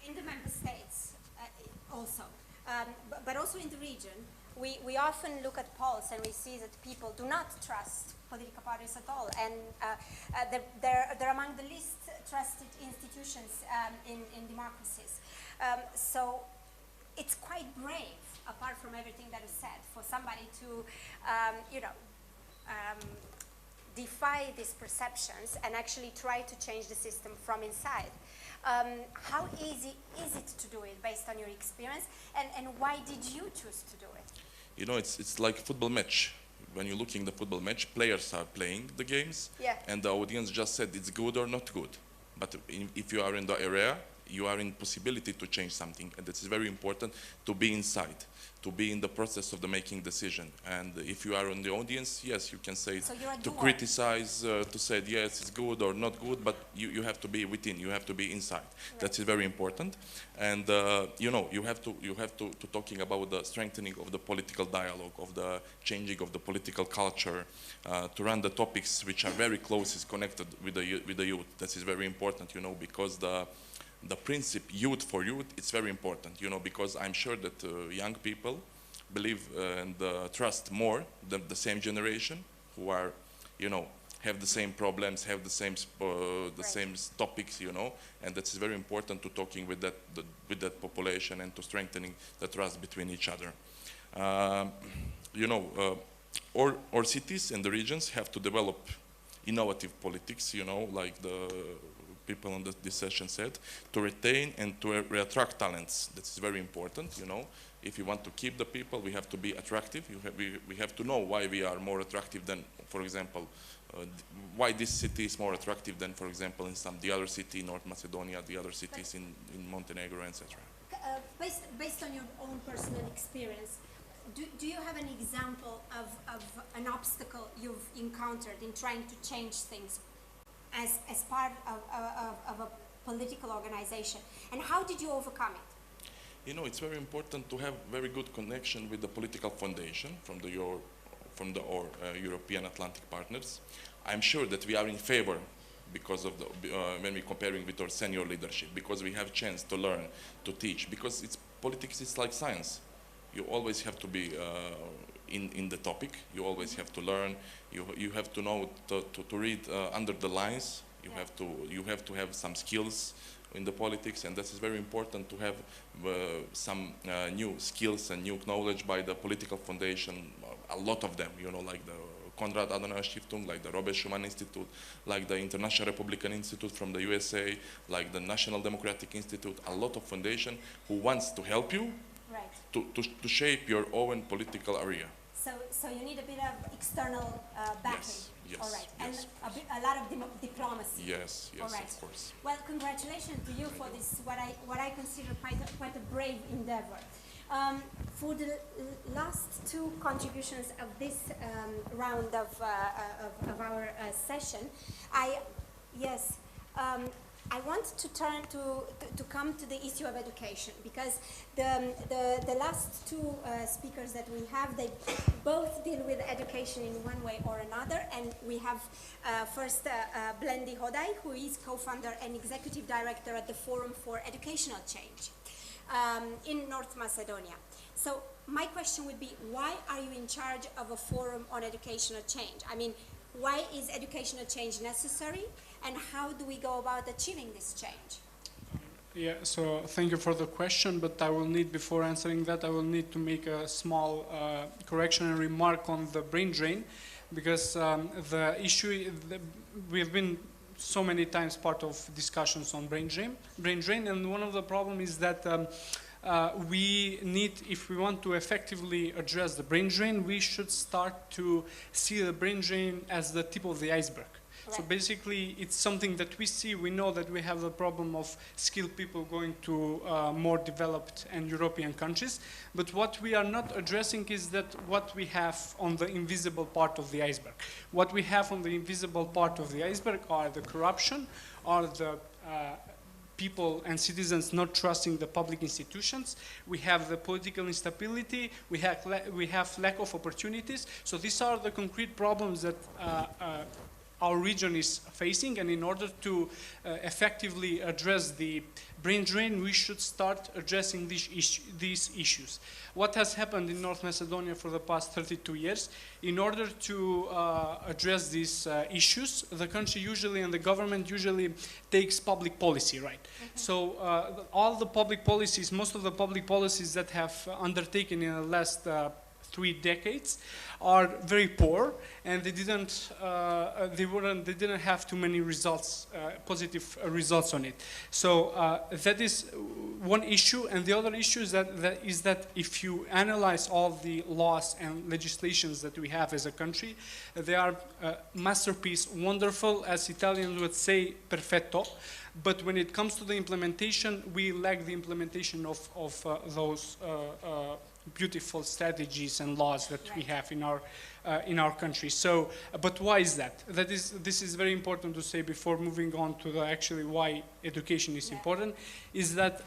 In the member states also, but also in the region, we often look at polls and we see that people do not trust political parties at all, and they're among the least trusted institutions in democracies. So it's quite brave, apart from everything that is said, for somebody to, defy these perceptions and actually try to change the system from inside. How easy is it to do it based on your experience, and why did you choose to do it? You know, it's like a football match. When you're looking at the football match, players are playing the games, yeah, and the audience just said it's good or not good. But if you are in the area, you are in possibility to change something, and it is very important to be inside, to be in the process of the making decision. And if you are in the audience, yes, you can say so to criticize, to say yes, it's good or not good, but you have to be within, you have to be inside. Right. That is very important. And you have to talking about the strengthening of the political dialogue, of the changing of the political culture, to run the topics which are very closely connected with the youth. That is very important, because the principle youth for youth, it's very important, because I'm sure that young people believe and trust more than the same generation who are, have the same problems, have the same same topics, and that's very important to talking with that population and to strengthening the trust between each other. Our cities and the regions have to develop innovative politics, like the people on this session said, to retain and to attract talents. That's very important, If you want to keep the people, we have to be attractive. We have to know why we are more attractive than, for example, why this city is more attractive than, for example, in the other city in North Macedonia, the other cities in Montenegro, etc. Based on your own personal experience, do you have an example of an obstacle you've encountered in trying to change things as part of a political organization. And how did you overcome it? You know, it's very important to have very good connection with the political foundation from the European Atlantic partners. I'm sure that we are in favor because of the, when we're comparing with our senior leadership, because we have chance to learn, to teach, because politics is like science. You always have to be in the topic, you always have to learn, you have to know to read under the lines, you have to have some skills in the politics, and this is very important to have some new skills and new knowledge by the political foundation, a lot of them, you know, like the Konrad Adenauer Stiftung, like the Robert Schuman Institute, like the International Republican Institute from the USA, like the National Democratic Institute, a lot of foundation who wants to help you to shape your own political area. So you need a bit of external backing. Yes, all right, yes, and a lot of diplomacy. Yes, all right. Of course. Well, congratulations to you for this, what I consider quite a brave endeavor. For the last two contributions of this round of our session, I want to turn to come to the issue of education, because the last two speakers that we have, they both deal with education in one way or another, and we have first Blendi Hodai, who is co-founder and executive director at the Forum for Educational Change in North Macedonia. So my question would be, why are you in charge of a forum on educational change? I mean, why is educational change necessary, and how do we go about achieving this change? Yeah, so thank you for the question, but I will need, before answering that, I will need to make a small correction and remark on the brain drain, because the issue, we have been so many times part of discussions on brain drain, and one of the problems is that we need, if we want to effectively address the brain drain, we should start to see the brain drain as the tip of the iceberg. Right. So basically, it's something that we see. We know that we have the problem of skilled people going to more developed and European countries. But what we are not addressing is that what we have on the invisible part of the iceberg. What we have on the invisible part of the iceberg are the corruption, are the people and citizens not trusting the public institutions. We have the political instability. We have lack of opportunities. So these are the concrete problems that our region is facing, and in order to effectively address the brain drain, we should start addressing these issues. What has happened in North Macedonia for the past 32 years? In order to address these issues, the country usually and the government usually takes public policy, right? Mm-hmm. So all the public policies, most of the public policies that have undertaken in the last 3 decades are very poor, and they didn't have too many results, positive results on it. So that is one issue, and the other issue is that if you analyze all the laws and legislations that we have as a country, they are masterpiece, wonderful, as Italians would say, perfetto. But when it comes to the implementation, we lack the implementation of those beautiful strategies and laws that we have in our country. So, but why is that? This is very important to say before moving on to actually why education is important. Is that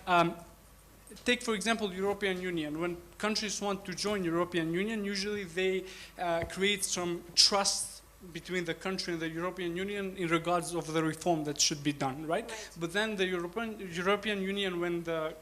take for example European Union. When countries want to join European Union, usually they create some trust between the country and the European Union in regards of the reform that should be done, right? But then the European Union, when the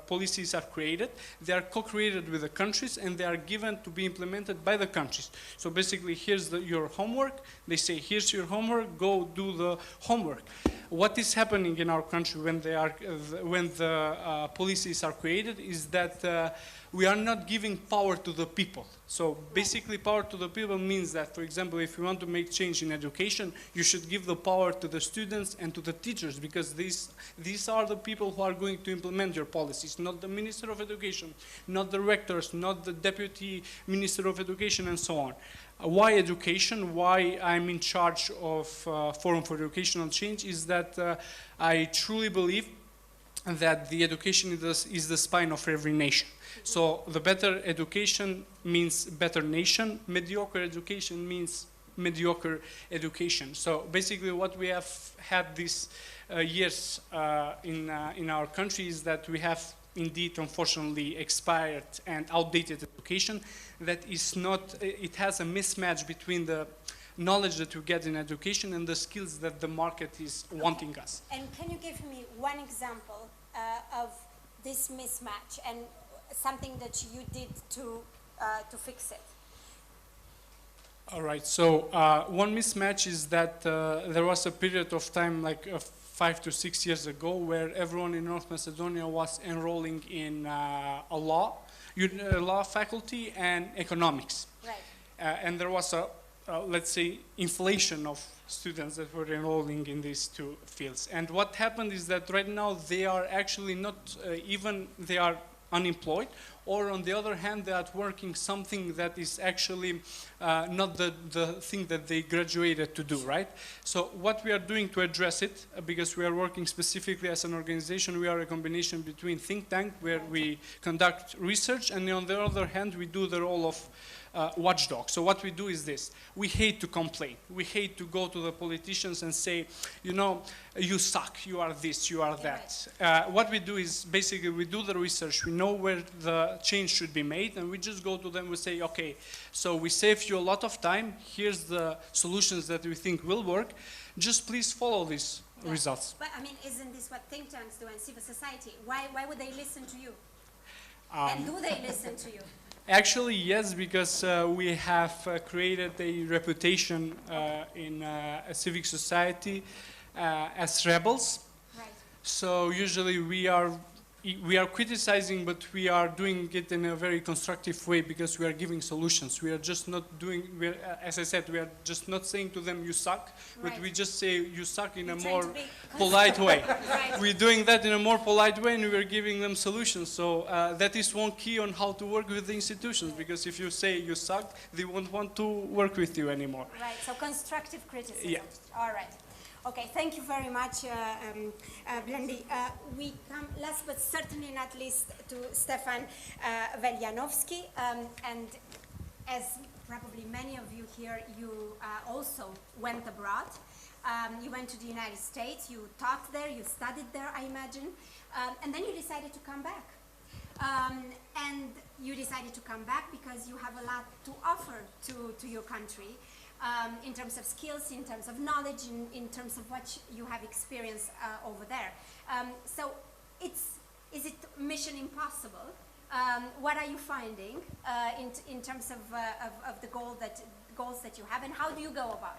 policies are created, they are co-created with the countries, and they are given to be implemented by the countries. So basically, here's your homework. They say, here's your homework, go do the homework. What is happening in our country when the policies are created is that we are not giving power to the people. So basically, power to the people means that, for example, if you want to make change in education, you should give the power to the students and to the teachers, because these are the people who are going to implement your policies, not the Minister of Education, not the rectors, not the Deputy Minister of Education, and so on. Why education? Why I'm in charge of Forum for Educational Change is that I truly believe that the education is the spine of every nation. So the better education means better nation. Mediocre education means mediocre education. So basically what we have had these years in our country is that we have indeed unfortunately expired and outdated education that is not, it has a mismatch between the knowledge that we get in education and the skills that the market is wanting us. And can you give me one example of this mismatch and something that you did to fix it? All right, so one mismatch is that there was a period of time, like 5 to 6 years ago, where everyone in North Macedonia was enrolling in a law faculty and economics. Right. And there was a, let's say, inflation of students that were enrolling in these two fields. And what happened is that right now they are actually not even, they are unemployed, or on the other hand, they are working something that is actually not the thing that they graduated to do, right? So what we are doing to address it, because we are working specifically as an organization, we are a combination between think tank, where we conduct research, and on the other hand, we do the role of watchdog. So what we do is this: we hate to complain. We hate to go to the politicians and say, you know, you suck, you are this, you are that. What we do is basically we do the research, we know where the change should be made, and we just go to them, we say, okay, so we saved you a lot of time, here's the solutions that we think will work, just please follow these results. But I mean, isn't this what think tanks do and civil society? Why would they listen to you? And do they listen to you? Actually, yes, because we have created a reputation in a civic society as rebels. Right. So usually we are criticizing, but we are doing it in a very constructive way because we are giving solutions. We are just not doing, as I said, we are just not saying to them, you suck, but we just say, you suck in a more polite way. Right. We're doing that in a more polite way, and we are giving them solutions. So that is one key on how to work with the institutions, because if you say you suck, they won't want to work with you anymore. Right, so constructive criticism. Yeah. All right. Okay, thank you very much, Blendi. We come last but certainly not least to Stefan Veljanovski. And as probably many of you here, you also went abroad. You went to the United States, you taught there, you studied there, I imagine, and then you decided to come back. And you decided to come back because you have a lot to offer to your country. In terms of skills, in terms of knowledge, in terms of what you have experienced over there. So is it mission impossible? What are you finding in terms of the goals that you have, and how do you go about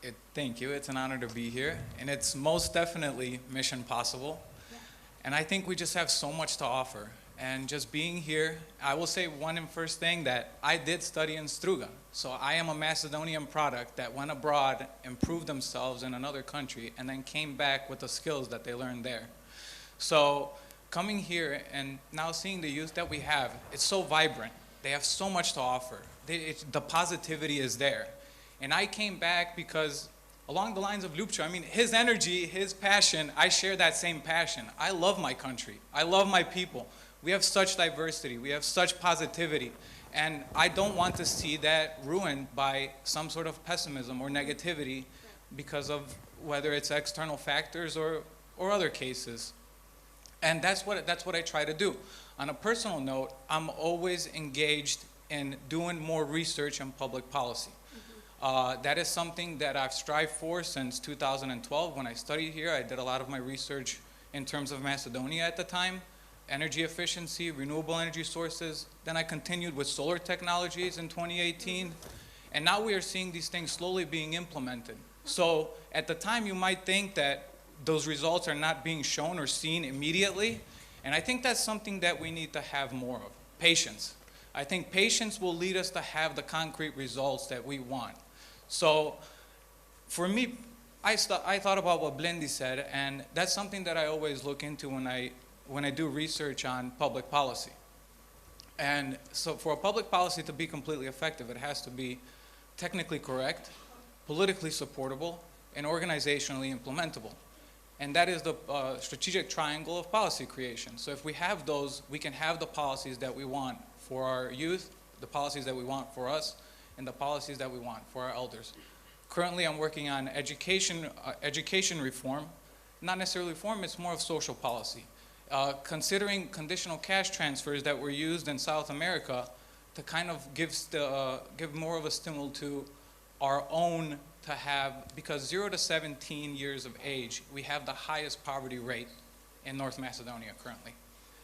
it? Thank you. It's an honor to be here, and it's most definitely mission possible. Yeah. And I think we just have so much to offer. And just being here, I will say one and first thing that I did study in Struga. So I am a Macedonian product that went abroad, improved themselves in another country, and then came back with the skills that they learned there. So coming here and now seeing the youth that we have, it's so vibrant. They have so much to offer. The positivity is there. And I came back because along the lines of Lupcho, I mean, his energy, his passion, I share that same passion. I love my country. I love my people. We have such diversity, we have such positivity, and I don't want to see that ruined by some sort of pessimism or negativity because of whether it's external factors or other cases. And that's what I try to do. On a personal note, I'm always engaged in doing more research on public policy. That is something that I've strived for since 2012. When I studied here, I did a lot of my research in terms of Macedonia at the time. Energy efficiency, renewable energy sources. Then I continued with solar technologies in 2018. And now we are seeing these things slowly being implemented. So at the time you might think that those results are not being shown or seen immediately. And I think that's something that we need to have more of. Patience. I think patience will lead us to have the concrete results that we want. So for me, I thought about what Blendi said, and that's something that I always look into when I do research on public policy. And so for a public policy to be completely effective, it has to be technically correct, politically supportable, and organizationally implementable. And that is the strategic triangle of policy creation. So if we have those, we can have the policies that we want for our youth, the policies that we want for us, and the policies that we want for our elders. Currently, I'm working on education reform. Not necessarily reform, it's more of social policy. Considering conditional cash transfers that were used in South America to kind of give more of a stimulus to our own to have, because 0 to 17 years of age, we have the highest poverty rate in North Macedonia currently.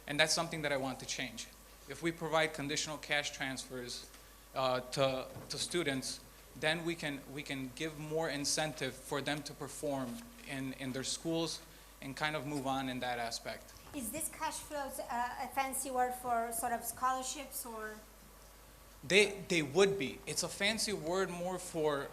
And that's something that I want to change. If we provide conditional cash transfers to students, then we can give more incentive for them to perform in their schools and kind of move on in that aspect. Is this cash flows a fancy word for sort of scholarships or? They would be. It's a fancy word more for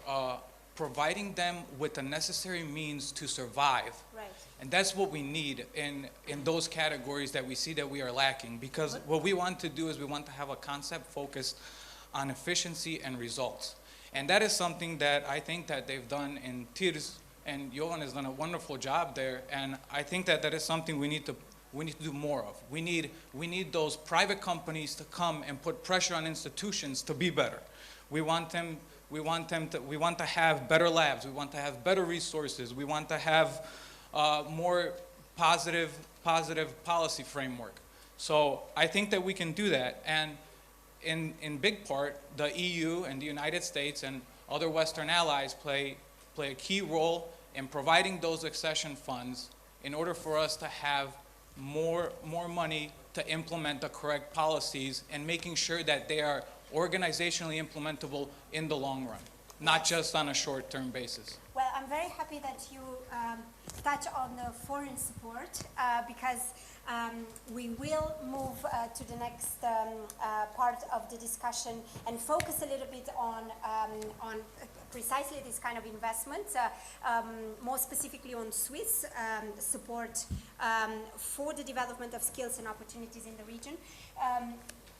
providing them with the necessary means to survive. Right. And that's what we need in those categories that we see that we are lacking. Because what we want to do is we want to have a concept focused on efficiency and results. And that is something that I think that they've done in TIRS, and Johan has done a wonderful job there. And I think that that is something we need to do more of. We need those private companies to come and put pressure on institutions to be better. We want to have better labs. We want to have better resources. We want to have more positive policy framework. So I think that we can do that. And in big part, the EU and the United States and other Western allies play a key role in providing those accession funds in order for us to have more money to implement the correct policies and making sure that they are organizationally implementable in the long run, not just on a short-term basis. Well, I'm very happy that you touch on the foreign support because we will move to the next part of the discussion and focus a little bit on precisely this kind of investment, more specifically on Swiss support for the development of skills and opportunities in the region.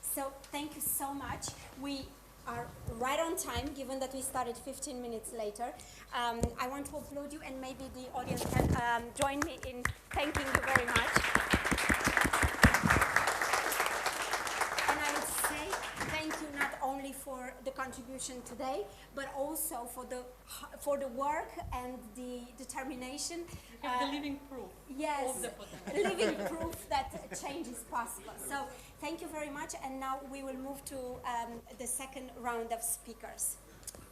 So thank you so much. We are right on time, given that we started 15 minutes later. I want to applaud you, and maybe the audience can join me in thanking you very much. And I would say thank you not only for the contribution today, but also for the work and the determination. You have the living proof. Yes, of the potential. living proof that change is possible. So thank you very much, and now we will move to the second round of speakers.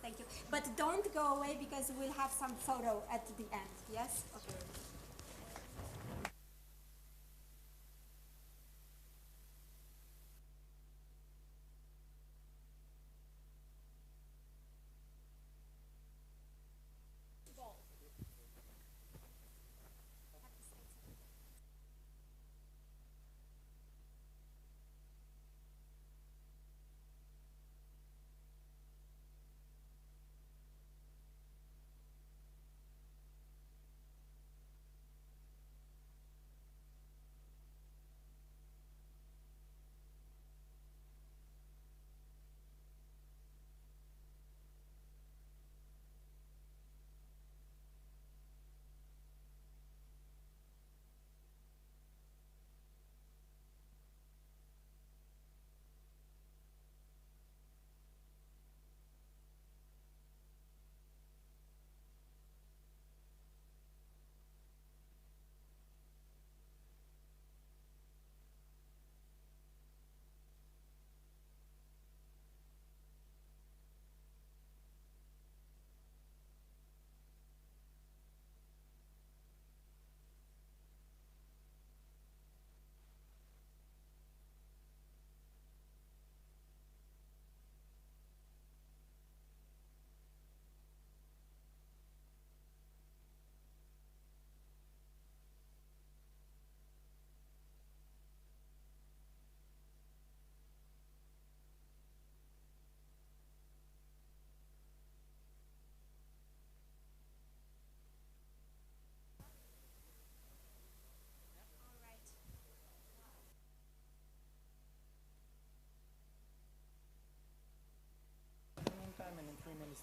Thank you. But don't go away because we'll have some photo at the end, yes? Okay.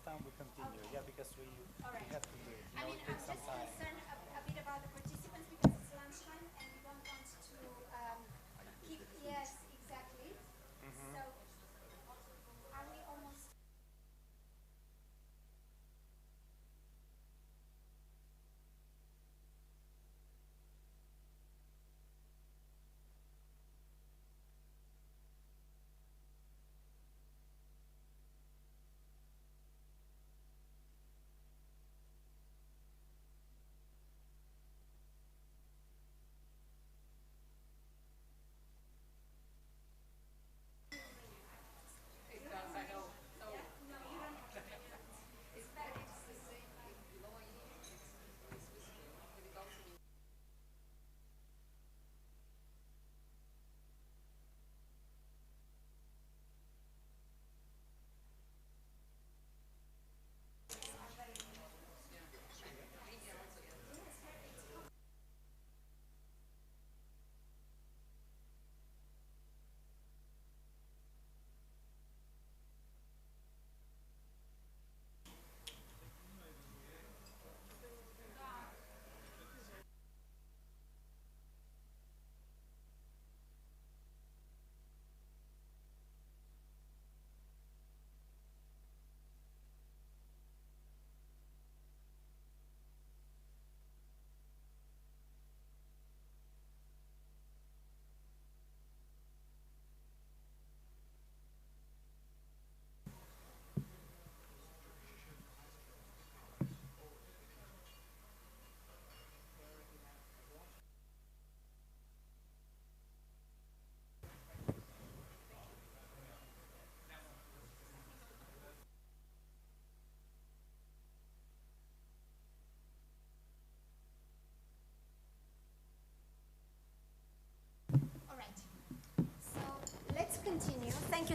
Time we continue, Okay. yeah, because we All right. have to do it. I mean, it I'm takes just some time. concerned a bit about the participants because it's lunchtime and we don't want to keep, yes, exactly. So, are we almost?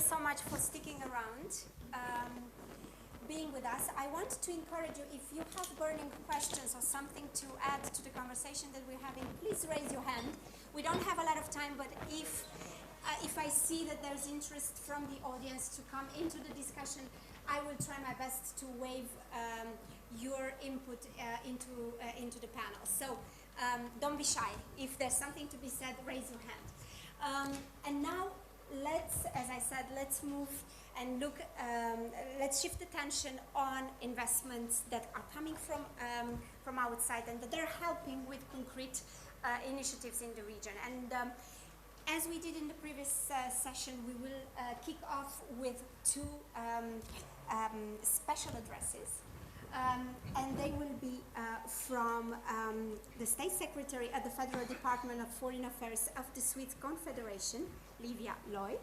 you so much for sticking around, being with us. I want to encourage you, if you have burning questions or something to add to the conversation that we're having, please raise your hand. We don't have a lot of time, but if I see that there's interest from the audience to come into the discussion, I will try my best to waive your input into the panel. So don't be shy. If there's something to be said, raise your hand. And now, as I said, let's move and look, let's shift attention on investments that are coming from outside and that they're helping with concrete initiatives in the region. And as we did in the previous session, we will kick off with two special addresses. And they will be from the State Secretary at the Federal Department of Foreign Affairs of the Swiss Confederation, Livia Loy,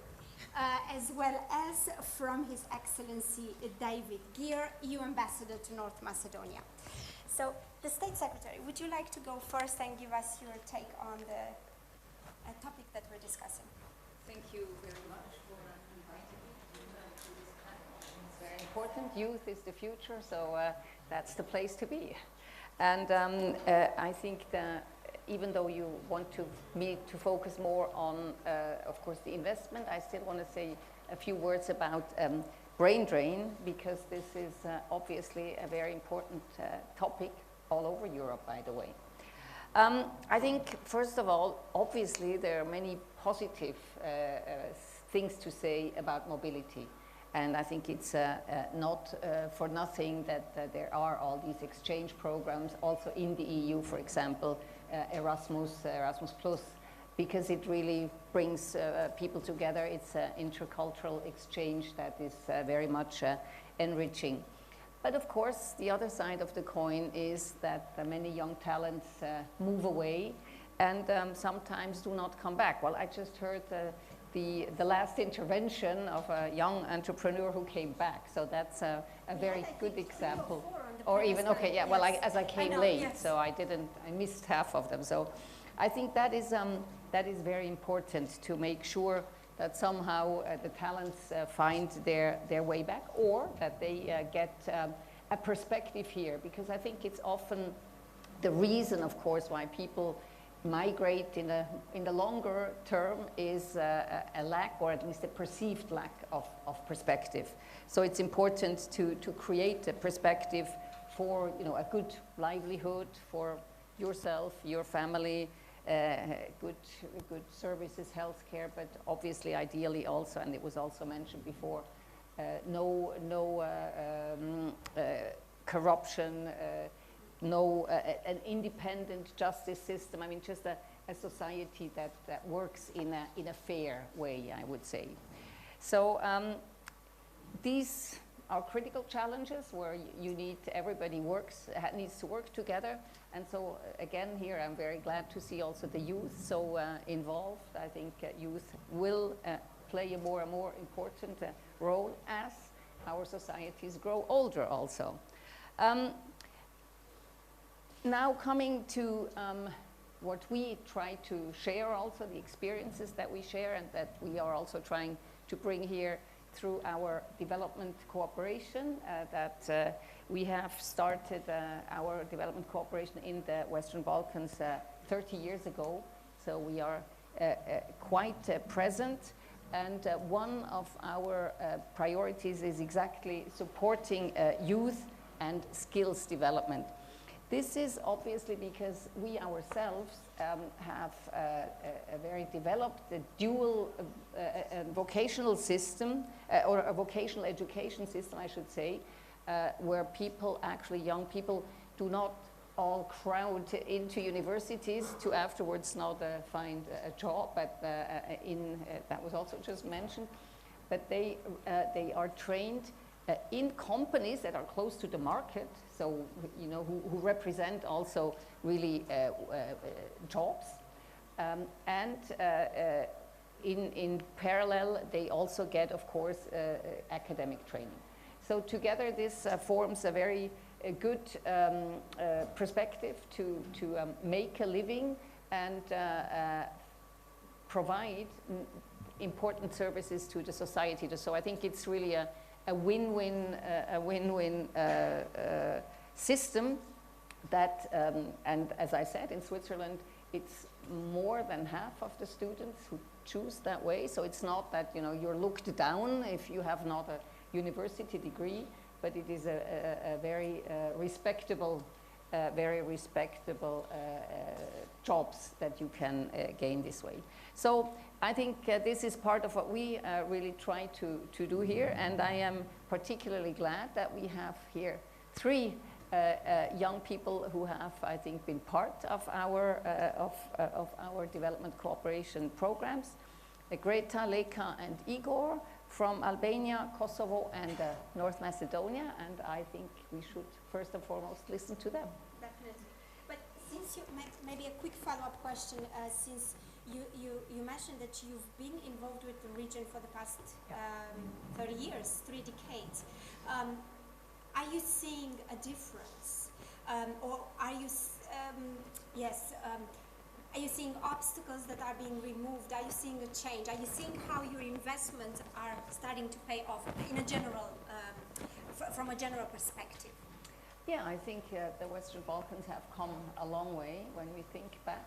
as well as from His Excellency David Gear, EU Ambassador to North Macedonia. So, the State Secretary, would you like to go first and give us your take on the topic that we're discussing? Thank you very much for inviting me to this panel. It's very important. Youth is the future, so that's the place to be. And I think that even though you want me to focus more on, of course, the investment, I still want to say a few words about brain drain, because this is obviously a very important topic all over Europe, by the way. I think, first of all, obviously there are many positive things to say about mobility. And I think it's not for nothing that there are all these exchange programs, also in the EU, for example, Erasmus Plus, because it really brings people together. It's an intercultural exchange that is very much enriching. But of course, the other side of the coin is that many young talents move away and sometimes do not come back. Well, I just heard the last intervention of a young entrepreneur who came back, so that's a very good example. Or even, okay, yeah, well, as I came late, so I missed half of them. So I think that is very important to make sure that somehow the talents find their way back, or that they get a perspective here, because I think it's often the reason, of course, why people migrate in the longer term is a lack, or at least a perceived lack of perspective. So it's important to create a perspective for a good livelihood for yourself, your family, good services, healthcare, but obviously, ideally also, and it was also mentioned before, no corruption, an independent justice system. I mean, just a society that works in a fair way, I would say. So these are critical challenges where everybody needs to work together. And so again, here I'm very glad to see also the youth so involved. I think youth will play a more and more important role as our societies grow older also. Now coming to what we try to share also, the experiences that we share and that we are also trying to bring here through our development cooperation, that we have started our development cooperation in the Western Balkans 30 years ago. So we are quite present. And one of our priorities is exactly supporting youth and skills development. This is obviously because we ourselves have a very developed dual vocational system, or a vocational education system, I should say, where people, actually young people, do not all crowd into universities to afterwards not find a job, but that was also just mentioned, but they are trained in companies that are close to the market, so who represent also really jobs, and in parallel they also get, of course, academic training. So together this forms a very good perspective to make a living and provide important services to the society. So I think it's really a win-win system that, and as I said, in Switzerland, it's more than half of the students who choose that way. So it's not that, you know, you're looked down if you have not a university degree, but it is a very respectable jobs that you can gain this way. So I think this is part of what we really try to do here, and I am particularly glad that we have here 3 young people who have, I think, been part of our development cooperation programs. Greta, Leka, and Igor from Albania, Kosovo, and North Macedonia, and I think we should first and foremost listen to them. Definitely. But since you, maybe a quick follow-up question, since you mentioned that you've been involved with the region for the past 30 years, 3 decades. Are you seeing a difference? Or are you, are you seeing obstacles that are being removed? Are you seeing a change? Are you seeing how your investments are starting to pay off in a general, from a general perspective? Yeah, I think the Western Balkans have come a long way when we think back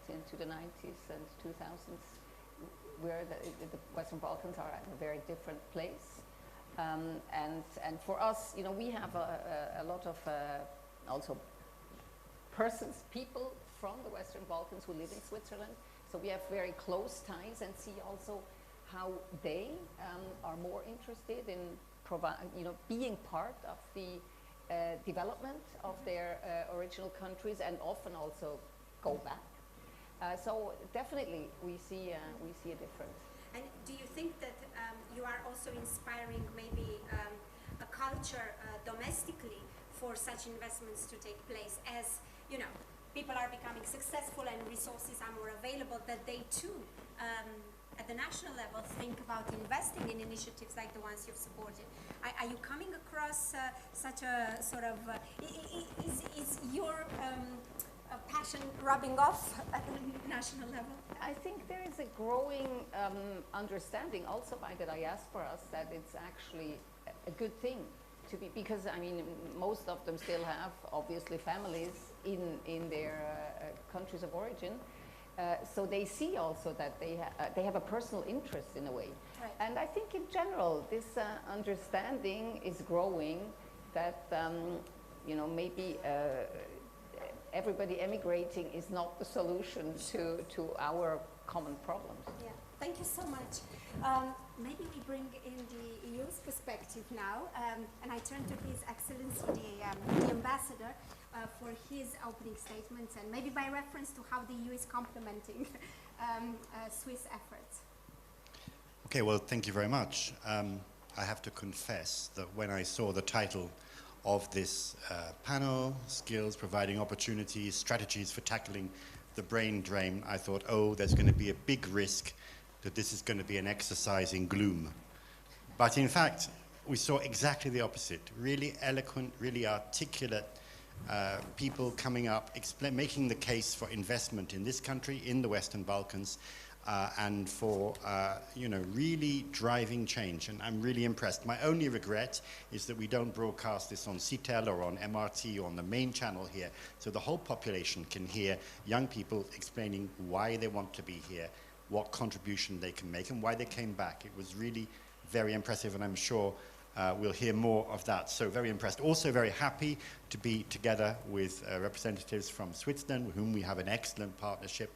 into the 90s and 2000s, where the Western Balkans are at a very different place. And for us, you know, we have a lot of also people from the Western Balkans who live in Switzerland. So we have very close ties and see also how they are more interested in being part of the development of their original countries, and often also go back. So definitely we see a difference. And do you think that you are also inspiring maybe a culture domestically for such investments to take place, as you know, people are becoming successful and resources are more available, that they too at the national level think about investing in initiatives like the ones you've supported? Are you coming across such a sort of, is your passion rubbing off at the national level? I think there is a growing understanding also by the diasporas that it's actually a good thing to be, because I mean, most of them still have obviously families in their countries of origin. So they see also that they have a personal interest in a way. Right. And I think in general, this understanding is growing that, maybe everybody emigrating is not the solution to our common problems. Yeah, thank you so much. Maybe we bring in the EU's perspective now, and I turn to His Excellency, the Ambassador, for his opening statements, and maybe by reference to how the EU is complementing Swiss efforts. Okay, well, thank you very much. I have to confess that when I saw the title of this panel, Skills Providing Opportunities, Strategies for Tackling the Brain Drain, I thought, oh, there's going to be a big risk that this is going to be an exercise in gloom. But in fact, we saw exactly the opposite. Really eloquent, really articulate people coming up, making the case for investment in this country, in the Western Balkans, and for really driving change. And I'm really impressed. My only regret is that we don't broadcast this on CTEL or on MRT or on the main channel here, so the whole population can hear young people explaining why they want to be here, what contribution they can make, and why they came back. It was really very impressive, and I'm sure we'll hear more of that. So very impressed. Also very happy to be together with representatives from Switzerland, with whom we have an excellent partnership,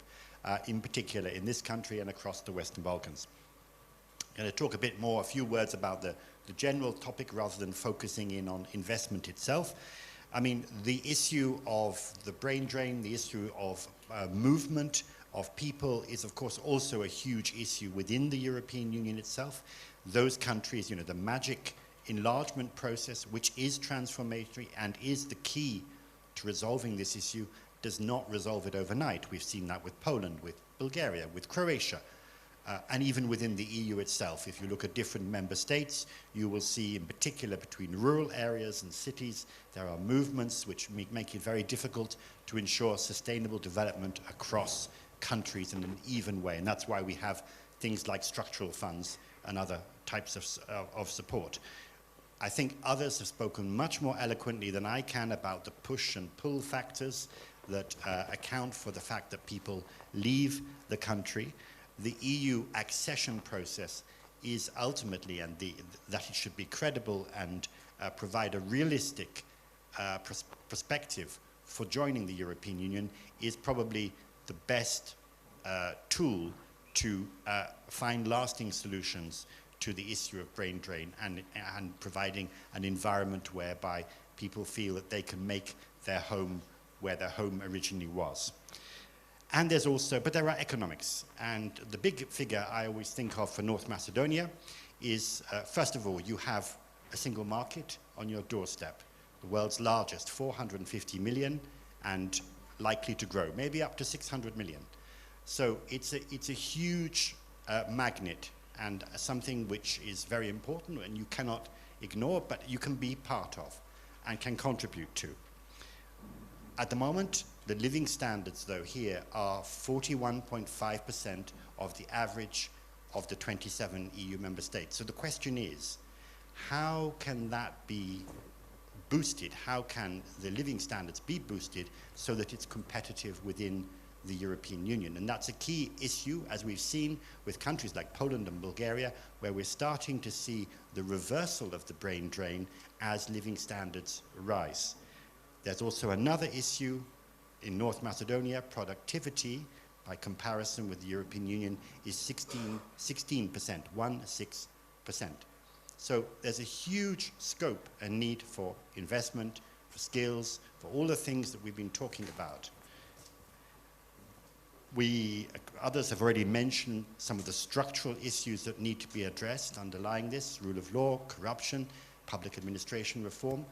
in particular in this country and across the Western Balkans. I'm going to talk a few words about the general topic rather than focusing in on investment itself. I mean, the issue of the brain drain, the issue of movement of people is, of course, also a huge issue within the European Union itself. Those countries, the magic enlargement process, which is transformatory and is the key to resolving this issue, does not resolve it overnight. We've seen that with Poland, with Bulgaria, with Croatia, and even within the EU itself. If you look at different member states, you will see, in particular between rural areas and cities, there are movements which make it very difficult to ensure sustainable development across countries in an even way. And that's why we have things like structural funds and other types of support. I think others have spoken much more eloquently than I can about the push and pull factors that account for the fact that people leave the country. The EU accession process is ultimately, and that it should be credible and provide a realistic perspective for joining the European Union, is probably the best tool to find lasting solutions to the issue of brain drain and providing an environment whereby people feel that they can make their home where their home originally was. And there's also, but there are economics. And the big figure I always think of for North Macedonia is, first of all, you have a single market on your doorstep, the world's largest, 450 million, and likely to grow, maybe up to 600 million. So it's a huge magnet and something which is very important and you cannot ignore, but you can be part of and can contribute to. At the moment, the living standards, though, here are 41.5% of the average of the 27 EU member states. So the question is, how can that be boosted? How can the living standards be boosted so that it's competitive within the European Union? And that's a key issue, as we've seen with countries like Poland and Bulgaria, where we're starting to see the reversal of the brain drain as living standards rise. There's also another issue in North Macedonia. Productivity, by comparison with the European Union, is 16%, 16%. So there's a huge scope and need for investment, for skills, for all the things that we've been talking about. Others have already mentioned some of the structural issues that need to be addressed underlying this: rule of law, corruption, public administration reform.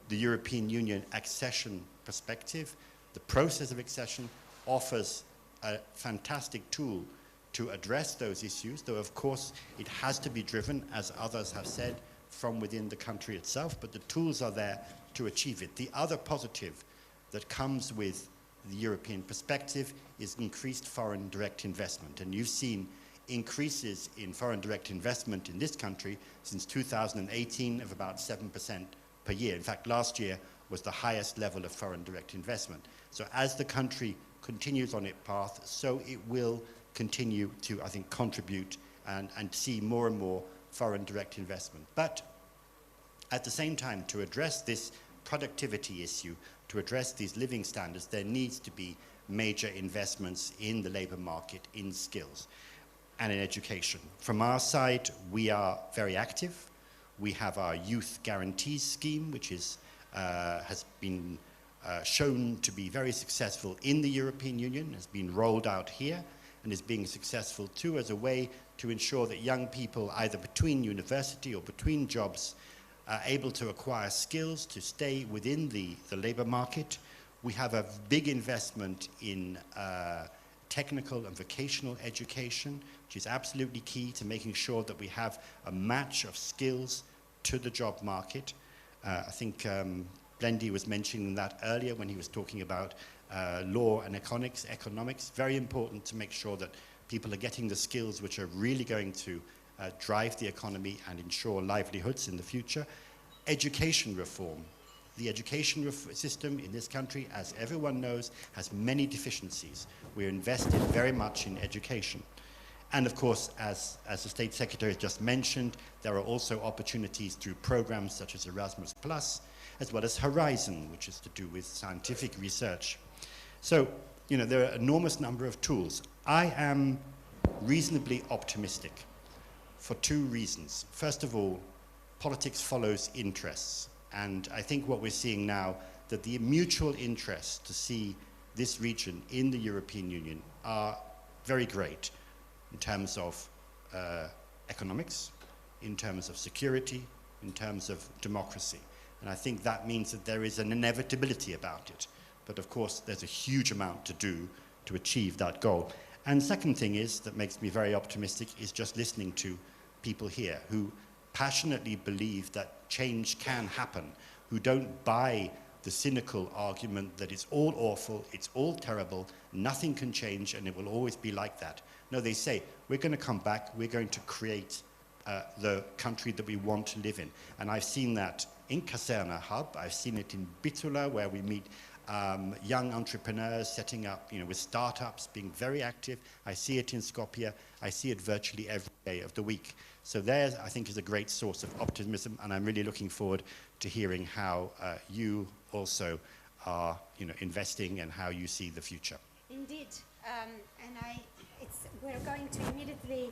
The European Union accession perspective, the process of accession, offers a fantastic tool to address those issues, though of course it has to be driven, as others have said, from within the country itself, but the tools are there to achieve it. The other positive that comes with the European perspective is increased foreign direct investment. And you've seen increases in foreign direct investment in this country since 2018 of about 7% per year. In fact, last year was the highest level of foreign direct investment. So as the country continues on its path, so it will continue to, I think, contribute and see more and more foreign direct investment. But at the same time, to address this productivity issue, to address these living standards, there needs to be major investments in the labor market, in skills, and in education. From our side, we are very active. We have our Youth Guarantees Scheme, which is, has been shown to be very successful in the European Union, has been rolled out here, and is being successful too as a way to ensure that young people, either between university or between jobs, are able to acquire skills to stay within the labor market. We have a big investment in technical and vocational education, which is absolutely key to making sure that we have a match of skills to the job market. I think Blendi was mentioning that earlier when he was talking about law and economics. Very important to make sure that people are getting the skills which are really going to drive the economy and ensure livelihoods in the future. Education reform. The education system in this country, as everyone knows, has many deficiencies. We're invested very much in education. And of course, as the State Secretary has just mentioned, there are also opportunities through programs such as Erasmus+, as well as Horizon, which is to do with scientific research. So, you know, there are an enormous number of tools. I am reasonably optimistic for two reasons. First of all, politics follows interests. And I think what we're seeing now, that the mutual interests to see this region in the European Union are very great in terms of economics, in terms of security, in terms of democracy. And I think that means that there is an inevitability about it. But of course, there's a huge amount to do to achieve that goal. And second thing is, that makes me very optimistic, is just listening to people here who passionately believe that change can happen, who don't buy the cynical argument that it's all awful, it's all terrible, nothing can change, and it will always be like that. No, they say, we're going to come back, we're going to create the country that we want to live in. And I've seen that in Caserna Hub, I've seen it in Bitula, where we meet young entrepreneurs setting up, with startups, being very active. I see it in Skopje. I see it virtually every day of the week. So there, I think, is a great source of optimism, and I'm really looking forward to hearing how you also are, investing and how you see the future. Indeed, we're going to immediately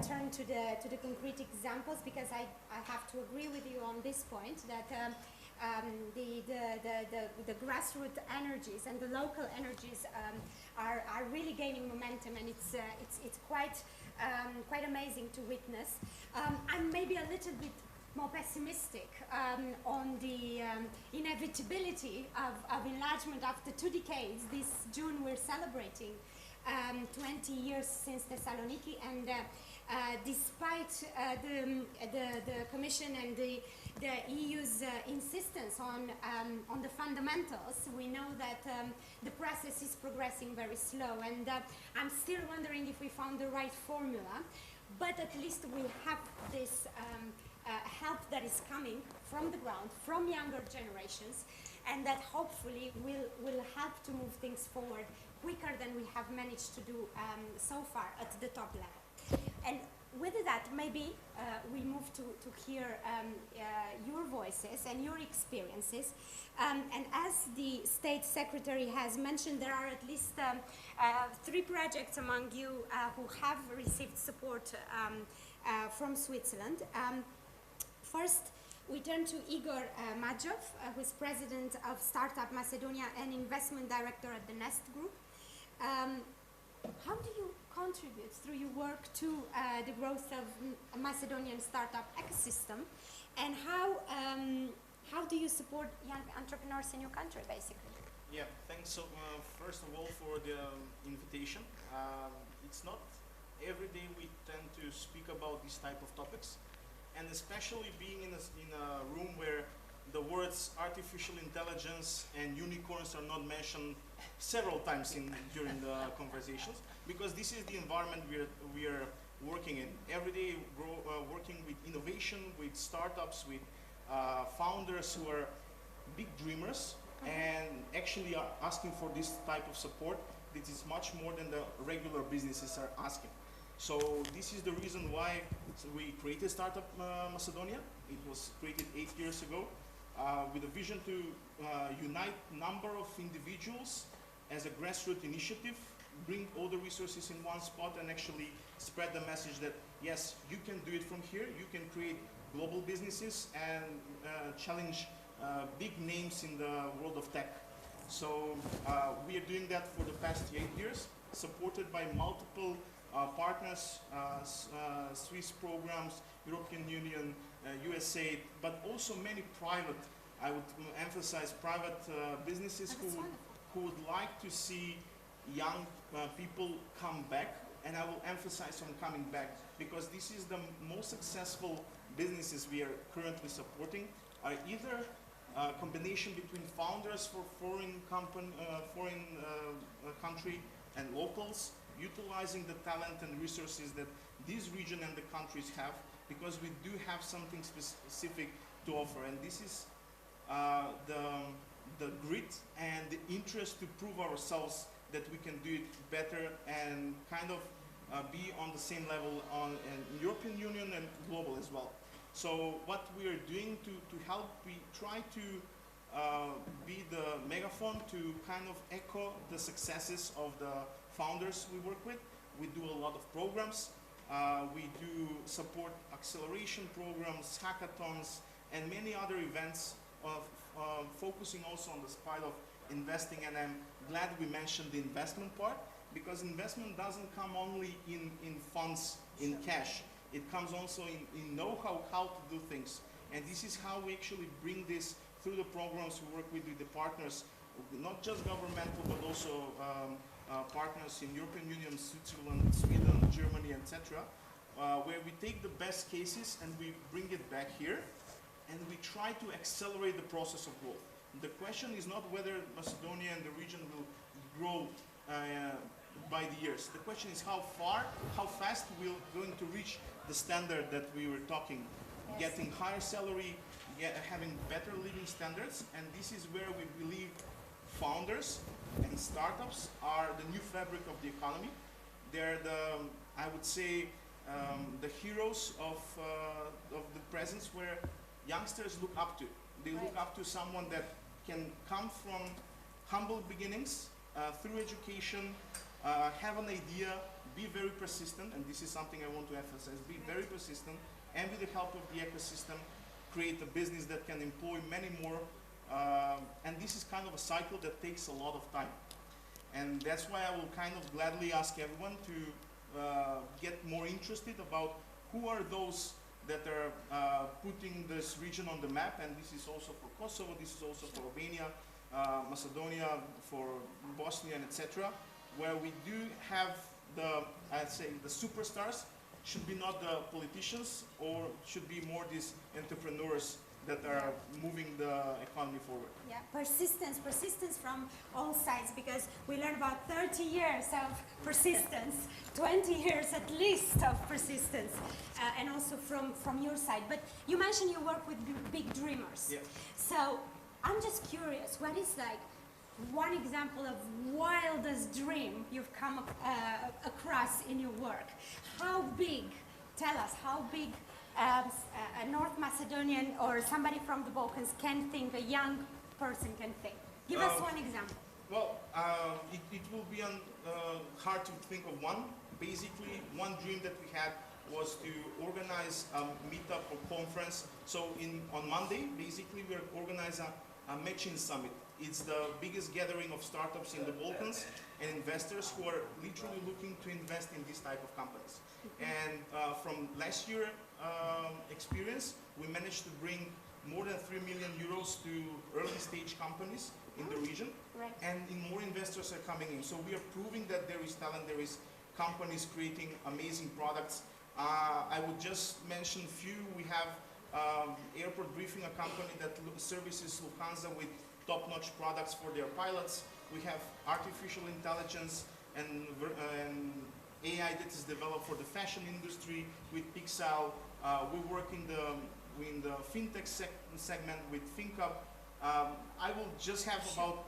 turn to the concrete examples, because I have to agree with you on this point that the grassroots energies and the local energies are really gaining momentum, and it's quite amazing to witness. I'm maybe a little bit more pessimistic on the inevitability of enlargement after 2 decades. This June we're celebrating 20 years since Thessaloniki, and despite the Commission and the EU's insistence on the fundamentals, we know that the process is progressing very slow, and I'm still wondering if we found the right formula, but at least we have this help that is coming from the ground, from younger generations, and that hopefully will help to move things forward quicker than we have managed to do so far at the top level. And with that, maybe we move to hear your voices and your experiences. And as the State Secretary has mentioned, there are at least 3 projects among you who have received support from Switzerland. First, we turn to Igor Majov, who is President of Startup Macedonia and Investment Director at the Nest Group. How do you contribute through your work to the growth of a Macedonian startup ecosystem, and how do you support young entrepreneurs in your country, basically? Yeah, thanks. So first of all, for the invitation. It's not every day we tend to speak about these type of topics, and especially being in a room where the words artificial intelligence and unicorns are not mentioned several times during the conversations, because this is the environment we are working in. Every day working with innovation, with startups, with founders who are big dreamers and actually are asking for this type of support. This is much more than the regular businesses are asking. So this is the reason why we created Startup Macedonia. It was created 8 years ago with a vision to unite number of individuals as a grassroots initiative, bring all the resources in one spot, and actually spread the message that yes, you can do it from here, you can create global businesses and challenge big names in the world of tech. So we are doing that for the past 8 years, supported by multiple partners, Swiss programs, European Union, USA, but also many private, I would emphasize private businesses who would like to see young people come back, and I will emphasize on coming back, because this is the most successful businesses we are currently supporting, are either a combination between founders for foreign country and locals, utilizing the talent and resources that this region and the countries have, because we do have something specific to offer, and this is the grit and the interest to prove ourselves that we can do it better and kind of be on the same level in European Union and global as well. So what we are doing to help, we try to be the megaphone to kind of echo the successes of the founders we work with. We do a lot of programs. We do support acceleration programs, hackathons, and many other events focusing also on the side of investing. And I'm glad we mentioned the investment part, because investment doesn't come only in funds, in cash. It comes also in know-how, how to do things. And this is how we actually bring this through the programs we work with the partners, not just governmental, but also partners in European Union, Switzerland, Sweden, Germany, etc., where we take the best cases and we bring it back here, and we try to accelerate the process of growth. The question is not whether Macedonia and the region will grow by the years. The question is how fast we're going to reach the standard that we were talking, getting higher salary, having better living standards, and this is where we believe founders and startups are the new fabric of the economy. They're I would say, the heroes of the presence where youngsters look up to. They look up to someone that can come from humble beginnings, through education, have an idea, be very persistent, and this is something I want to emphasize, be very persistent, and with the help of the ecosystem, create a business that can employ many more, and this is kind of a cycle that takes a lot of time. And that's why I will kind of gladly ask everyone to get more interested about who are those that are putting this region on the map, and this is also for Kosovo, this is also for Albania, Macedonia, for Bosnia, and etc., where we do have I'd say the superstars should be not the politicians, or should be more these entrepreneurs that are moving the economy forward. Yeah, persistence from all sides, because we learned about 30 years of persistence, 20 years at least of persistence, and also from your side. But you mentioned you work with big dreamers. Yeah. So I'm just curious, what is like one example of wildest dream you've come across in your work? How big, tell us, how big a North Macedonian or somebody from the Balkans can think, a young person can think? Give us one example. Well, it will be hard to think of one. Basically, one dream that we had was to organize a meetup or conference. So on Monday, basically, we're organizing a matching summit. It's the biggest gathering of startups in the Balkans and investors who are literally looking to invest in this type of companies. And from last year experience, we managed to bring more than 3 million euros to early stage companies in the region. Right. And more investors are coming in. So we are proving that there is talent, there is companies creating amazing products. I would just mention a few. We have Airport Briefing, a company that services Lufthansa with top-notch products for their pilots. We have artificial intelligence and AI that is developed for the fashion industry with Pixel. We work in the fintech segment with FinCup. I will just have about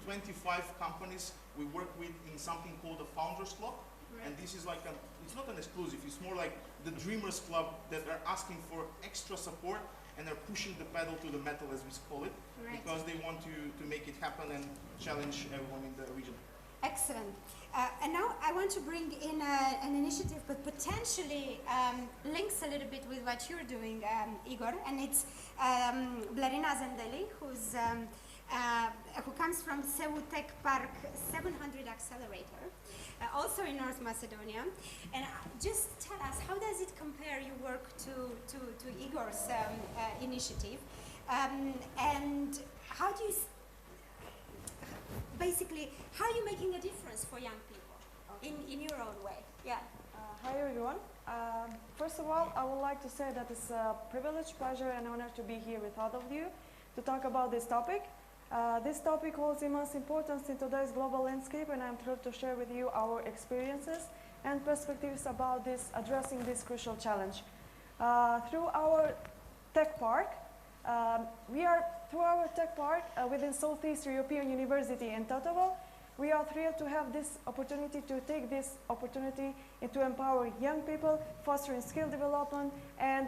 25 companies we work with in something called the Founders Club. Right. And this is like it's not an exclusive, it's more like the Dreamers Club that are asking for extra support and are pushing the pedal to the metal, as we call it, right, because they want to make it happen and challenge everyone in the region. Excellent. And now I want to bring in an initiative that potentially links a little bit with what you're doing, Igor, and it's Blarina Zendeli, who comes from Seoul Tech Park 700 Accelerator, also in North Macedonia. And just tell us, how does it compare your work to Igor's initiative? And how do you, basically, how are you making a difference for young people in your own way? Yeah. Hi everyone. First of all, I would like to say that it's a privilege, pleasure, and honor to be here with all of you to talk about this topic. This topic holds immense importance in today's global landscape, and I'm thrilled to share with you our experiences and perspectives about addressing this crucial challenge. Through our tech park, within Southeast European University in Tetovo, we are thrilled to have this opportunity to take this opportunity to empower young people, fostering skill development, and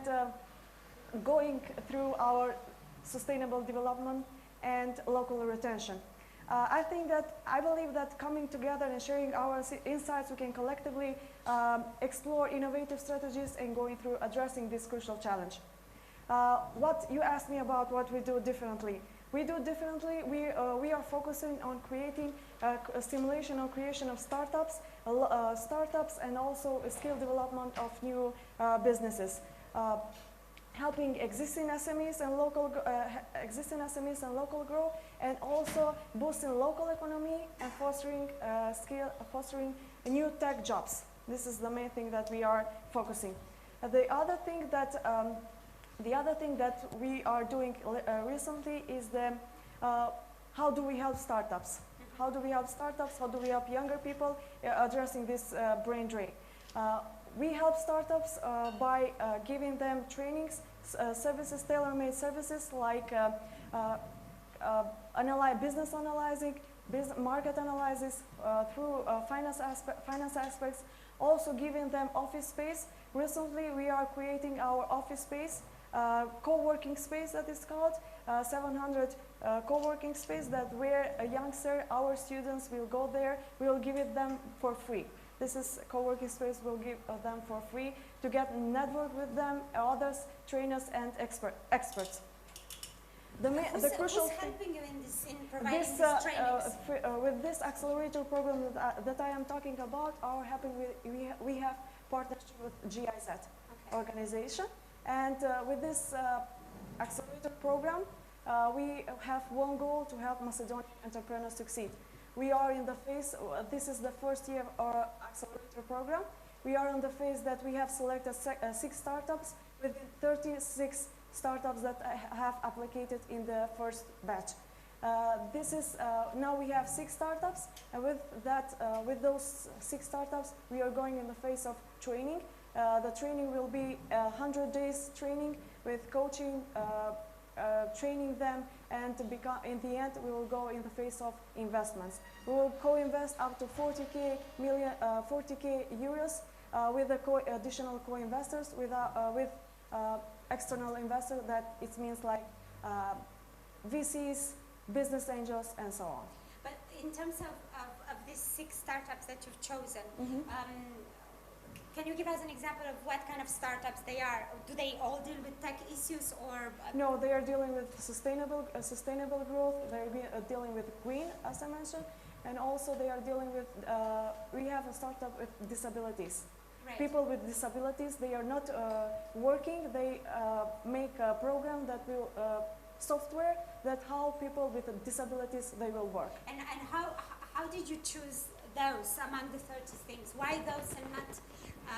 going through our sustainable development and local retention. I believe that coming together and sharing our insights, we can collectively explore innovative strategies and going through addressing this crucial challenge. What you asked me about what we do differently. We are focusing on creating a stimulation or creation of startups and also skill development of new businesses. Helping existing SMEs and local growth, and also boosting local economy and fostering new tech jobs. This is the main thing that we are focusing. The other thing that we are doing recently is the how do we help startups? How do we help startups? How do we help younger people addressing this brain drain? We help startups by giving them trainings, services, tailor-made services like business analyzing, market analysis through finance aspects, also giving them office space. Recently, we are creating our office space, co-working space that is called, 700 co-working space that where a youngster, our students will go there, we will give it them for free. This is co-working space we'll give them for free to get network with them, others, trainers, and experts. Who's helping you in providing these trainings? With this accelerator program that I am talking about, we have partnership with GIZ organization, and with this accelerator program, we have one goal: to help Macedonian entrepreneurs succeed. We are in the phase. This is the first year of our accelerator program. We are in the phase that we have selected 6 startups within 36 startups that have applied in the first batch. Now we have 6 startups, and with those 6 startups, we are going in the phase of training. The training will be 100 days training with coaching, training them, and in the end, we will go in the phase of investments. We will co-invest up to 40k euros with the additional co-investors with external investors. That it means like VCs, business angels, and so on. But in terms of these 6 startups that you've chosen, can you give us an example of what kind of startups they are? Do they all deal with tech issues, or? No, they are dealing with sustainable growth. They're dealing with green, as I mentioned, and also they are dealing with. We have a startup with disabilities. Right. People with disabilities, they are not working. They make a program that will software that how people with disabilities they will work. And how did you choose those among the 30 things? Why those and not?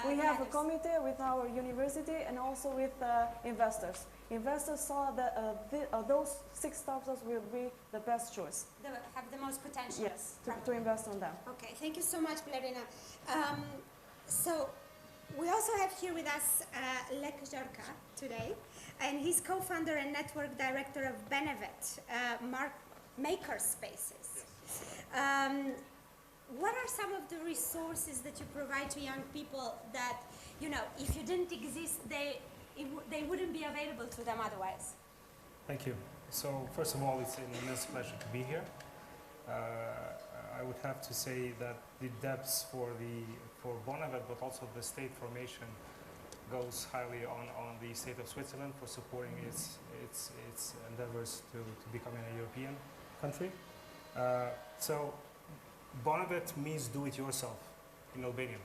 We have a committee with our university and also with investors. Investors saw that those 6 startups will be the best choice. They have the most potential. Yes, to invest on them. Okay, thank you so much, Blerina. So we also have here with us Lek Žarka today, and he's co-founder and network director of Benevet Makerspaces. Yes. What are some of the resources that you provide to young people that, you know, if you didn't exist, they wouldn't be available to them otherwise? Thank you. So first of all, it's an immense pleasure to be here. I would have to say that the depths for Bonavet, but also the state formation, goes highly on the state of Switzerland for supporting its endeavors to becoming a European country. So Bonavet means do-it-yourself in Albanian.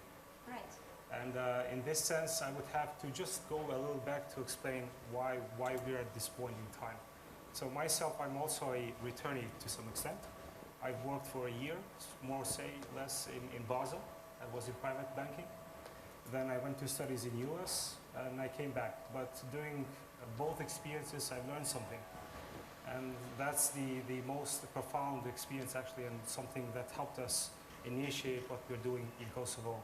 Right. And in this sense, I would have to just go a little back to explain why we're at this point in time. So myself, I'm also a returnee to some extent. I've worked for a year, less in Basel. I was in private banking. Then I went to studies in US and I came back. But during both experiences, I learned something. And that's the most profound experience actually, and something that helped us initiate what we're doing in Kosovo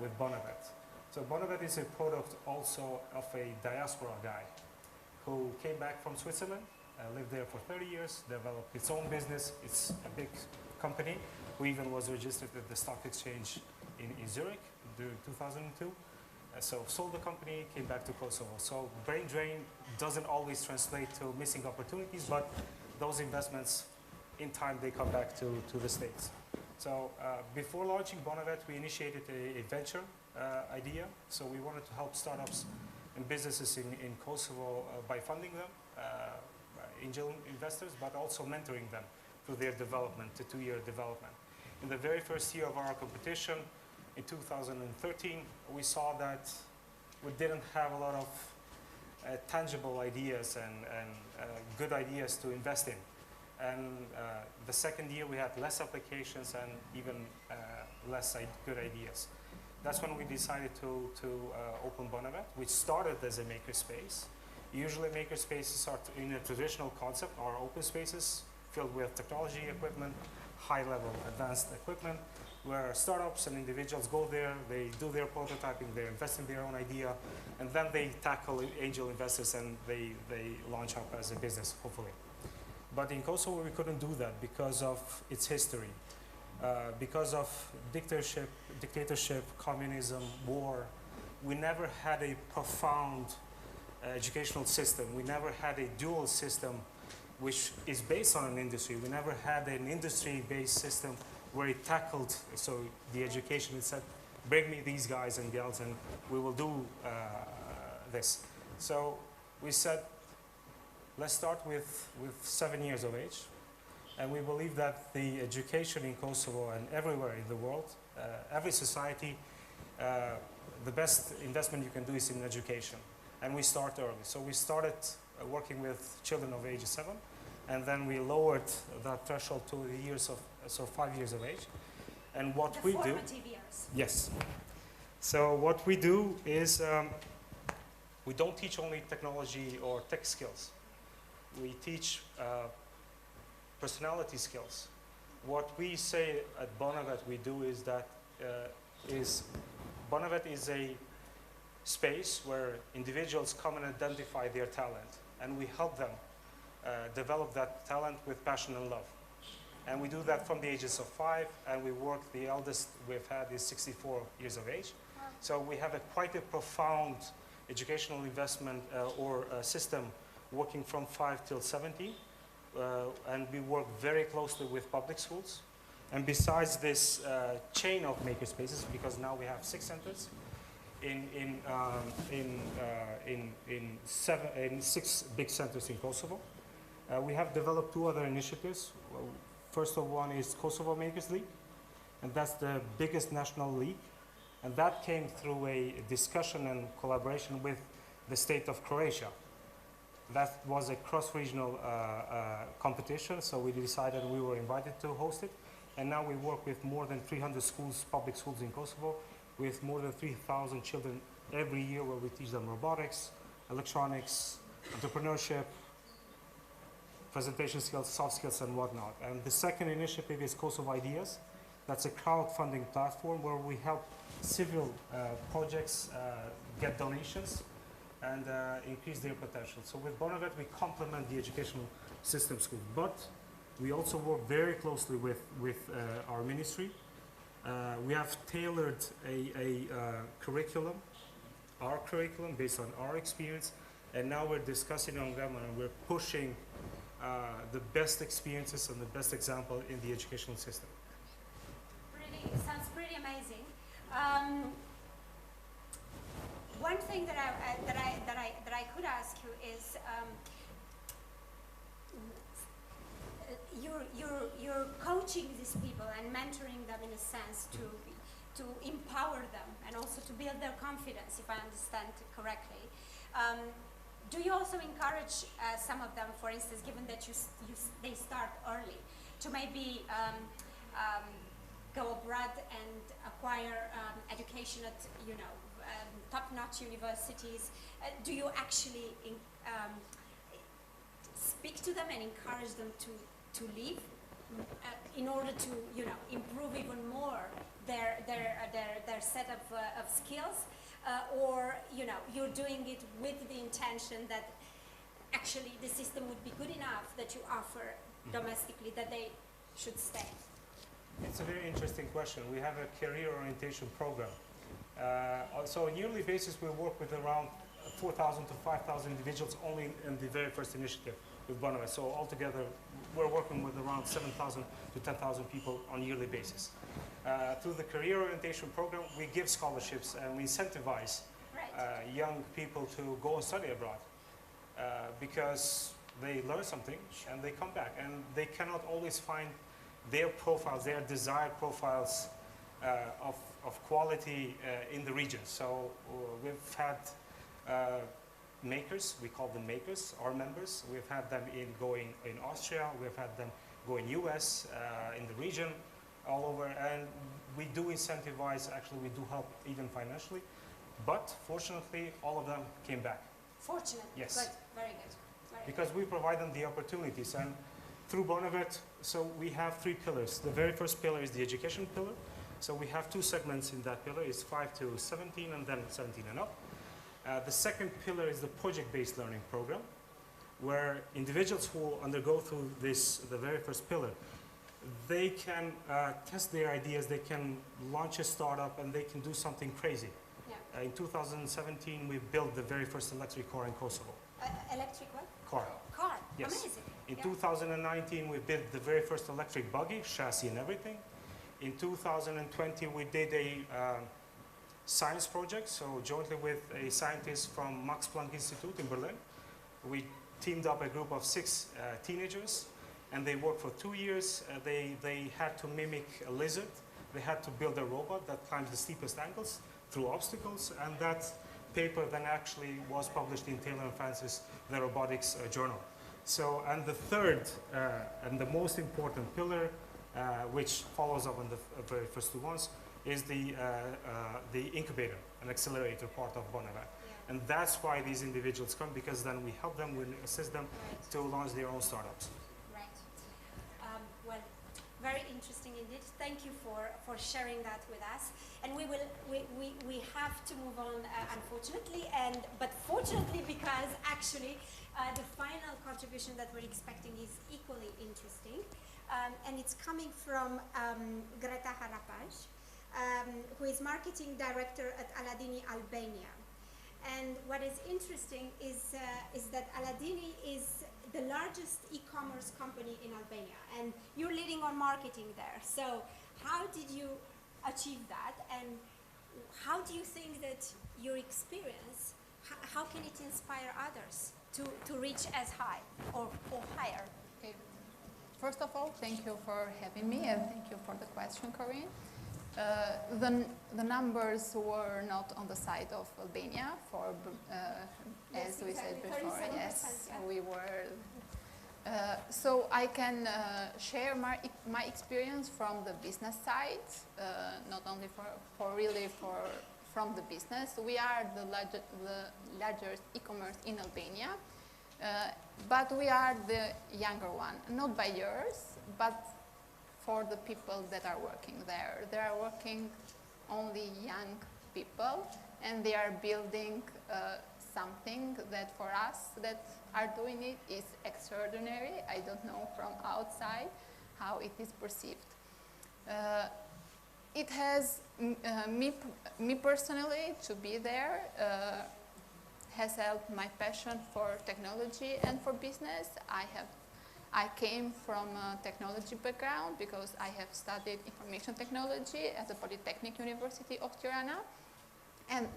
with Bonavet. So Bonavet is a product also of a diaspora guy who came back from Switzerland, lived there for 30 years, developed its own business. It's a big company who even was registered at the stock exchange in Zurich in 2002. So sold the company, came back to Kosovo. So brain drain doesn't always translate to missing opportunities, but those investments, in time, they come back to the States. So before launching Bonavet, we initiated a venture idea. So we wanted to help startups and businesses in Kosovo by funding them, angel investors, but also mentoring them through their development, the 2-year development. In the very first year of our competition, in 2013, we saw that we didn't have a lot of tangible ideas and good ideas to invest in. And the second year, we had less applications and even less good ideas. That's when we decided to open Bonavet, which started as a makerspace. Usually makerspaces are in a traditional concept, are open spaces filled with technology equipment, high-level advanced equipment, where startups and individuals go there, they do their prototyping, they invest in their own idea, and then they tackle angel investors and they launch up as a business, hopefully. But in Kosovo, we couldn't do that because of its history. Because of dictatorship, communism, war, we never had a profound educational system. We never had a dual system which is based on an industry. We never had an industry-based system where it tackled, so the education, it said, bring me these guys and girls and we will do this. So we said, let's start with 7 years of age. And we believe that the education in Kosovo and everywhere in the world, every society, the best investment you can do is in education. And we start early. So we started working with children of age 7, and then we lowered that threshold to the years of, so 5 years of age. And what we do, formative years. yes. So what we do is we don't teach only technology or tech skills. We teach personality skills. What we say at Bonavet we do is that Bonavet is a space where individuals come and identify their talent, and we help them develop that talent with passion and love. And we do that from the ages of 5, and we work, the eldest we've had is 64 years of age. So we have quite a profound educational investment or system working from 5 till 70. And we work very closely with public schools. And besides this chain of makerspaces, because now we have 6 centers in 6 big centers in Kosovo, we have developed 2 other initiatives. First of one is Kosovo Makers League, and that's the biggest national league. And that came through a discussion and collaboration with the state of Croatia. That was a cross-regional competition, so we decided we were invited to host it. And now we work with more than 300 schools, public schools in Kosovo, with more than 3,000 children every year, where we teach them robotics, electronics, entrepreneurship, presentation skills, soft skills, and whatnot. And the second initiative is Kosovo Ideas. That's a crowdfunding platform where we help civil projects get donations and increase their potential. So with Bonavet, we complement the educational system school, but we also work very closely with our ministry. We have tailored a curriculum, our curriculum based on our experience, and now we're discussing on them and we're pushing the best experiences and the best example in the educational system. Sounds pretty amazing. One thing that I could ask you is, you're coaching these people and mentoring them in a sense to empower them and also to build their confidence, if I understand correctly. Do you also encourage some of them, for instance, given that they start early, to maybe go abroad and acquire education at top-notch universities? Do you actually speak to them and encourage them to leave in order to improve even more their set of skills, or you're doing it with the intention that actually the system would be good enough that you offer domestically that they should stay? It's a very interesting question. We have a career orientation program. So on a yearly basis, we work with around 4,000 to 5,000 individuals only in the very first initiative with Bonavet. So altogether, we're working with around 7,000 to 10,000 people on a yearly basis. Through the career orientation program, we give scholarships and we incentivize young people to go and study abroad because they learn something and they come back, and they cannot always find their profiles, their desired profiles of quality in the region. So we've had makers, we call them makers, our members. We've had them going in Austria, we've had them go in US, in the region, all over, and we do incentivize, actually we do help even financially, but fortunately all of them came back. Fortunately? Yes. Good, very good. Because we provide them the opportunities, and through Bonavet, so we have 3 pillars. The very first pillar is the education pillar. So we have 2 segments in that pillar. It's 5 to 17 and then 17 and up. The second pillar is the project-based learning program, where individuals who undergo through this, the very first pillar, they can test their ideas, they can launch a startup, and they can do something crazy. Yeah. In 2017, we built the very first electric car in Kosovo. Electric what? Car. Car, Yes. amazing. In Yeah. 2019, we built the very first electric buggy, chassis and everything. In 2020, we did a science project, so jointly with a scientist from Max Planck Institute in Berlin. We teamed up a group of 6 teenagers, and they worked for 2 years. They had to mimic a lizard. They had to build a robot that climbs the steepest angles through obstacles, and that paper then actually was published in Taylor and Francis, the robotics journal. So, and the third and the most important pillar, which follows up on the very first 2 ones, is the incubator and accelerator part of Bonavet. Yeah. And that's why these individuals come, because then we help them, we assist them to launch their own startups. Right. Well, very interesting indeed. Thank you for sharing that with us. And we have to move on, unfortunately, but fortunately, because actually the final contribution that we're expecting is equally interesting. And it's coming from Greta Harapaj, who is marketing director at Aladini, Albania. And what is interesting is that Aladini is the largest e-commerce company in Albania, and you're leading on marketing there. So how did you achieve that, and how do you think that your experience, how can it inspire others to reach as high or higher? Okay. First of all, thank you for having me, and thank you for the question, Corinne. The numbers were not on the side of Albania, as we said before. Yes, yeah. We were. So I can share my experience from the business side, not only from the business. We are the largest e-commerce in Albania, but we are the younger one, not by years, but for the people that are working there. They are working only young people, and they are building something that for us that are doing it is extraordinary. I don't know from outside how it is perceived. It has me personally to be there has helped my passion for technology and for business. I came from a technology background because I have studied information technology at the Polytechnic University of Tirana, and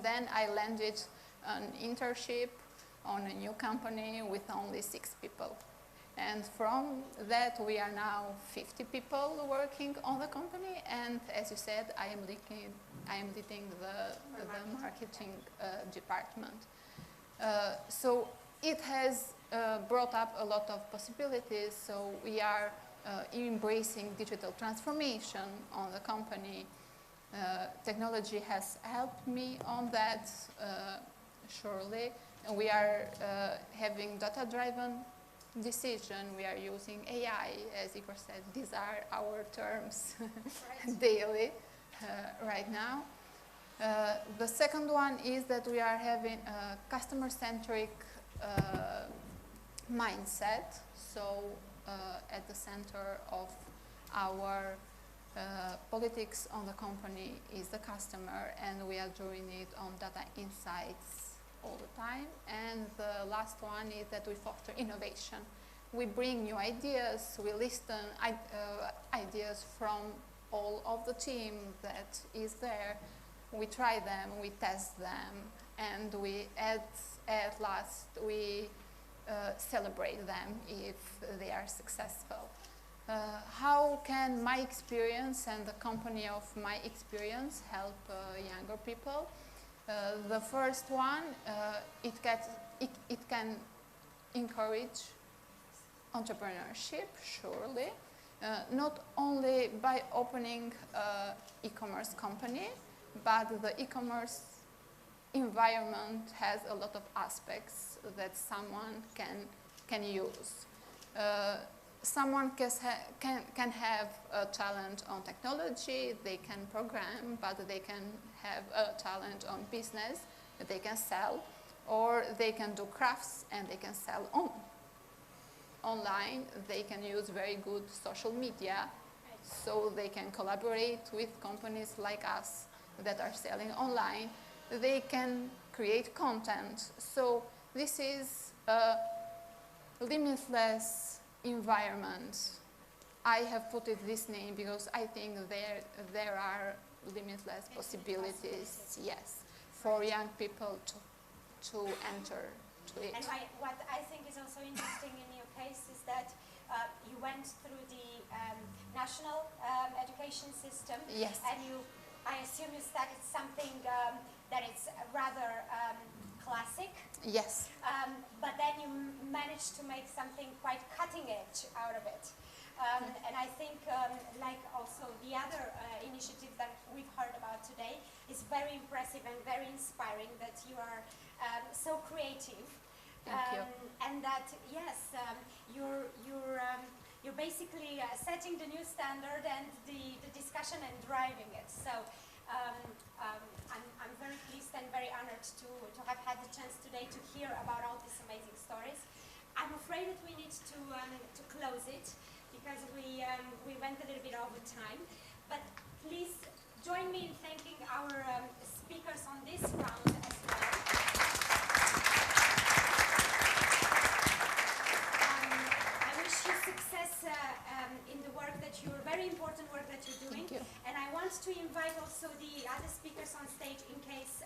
then I landed an internship on a new company with only 6 people. And from that, we are now 50 people working on the company, and as you said, I am leading the marketing department. So it has brought up a lot of possibilities. So we are embracing digital transformation on the company. Technology has helped me on that, surely. And we are having data-driven decision. We are using AI, as Igor said. These are our terms daily right now. The second one is that we are having a customer-centric mindset. So at the center of our politics on the company is the customer, and we are doing it on data insights all the time. And the last one is that we foster innovation. We bring new ideas, we listen ideas from all of the team that is there. We try them, we test them, and we at last we celebrate them if they are successful. How can my experience and the company of my experience help younger people? The first one, it can encourage entrepreneurship, surely, not only by opening an e-commerce company, but the e-commerce environment has a lot of aspects that someone can use. someone can have a talent on technology, they can program, but they can have a talent on business, they can sell, or they can do crafts and they can sell online. They can use very good social media, so they can collaborate with companies like us that are selling online. They can create content. So this is a limitless environment. I have put it this name because I think there are limitless possibilities, yes, for young people to enter to it. And what I think is also interesting in your case is that you went through the national education system. Yes. And I assume you studied something that is rather classic. Yes. But then you managed to make something quite cutting edge out of it. And I think, like also the other initiative that we've heard about today, is very impressive and very inspiring that you are so creative. Thank you. And that, yes, you're basically setting the new standard and the discussion and driving it. So I'm very pleased and very honored to have had the chance today to hear about all these amazing stories. I'm afraid that we need to close it because we went a little bit over time. But please join me in thanking our speakers on this round as well. I wish you success in the work that you're, very important work that you're doing. Thank you. And I want to invite also the other speakers on stage in case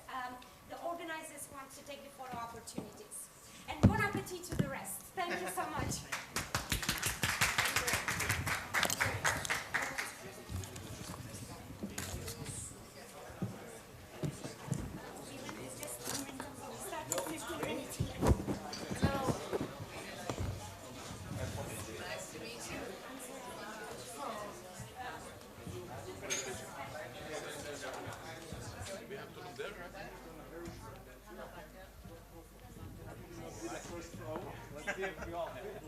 the organizers want to take the photo opportunities. And bon appetit to the rest. Thank you so much. Let's see if we all have it.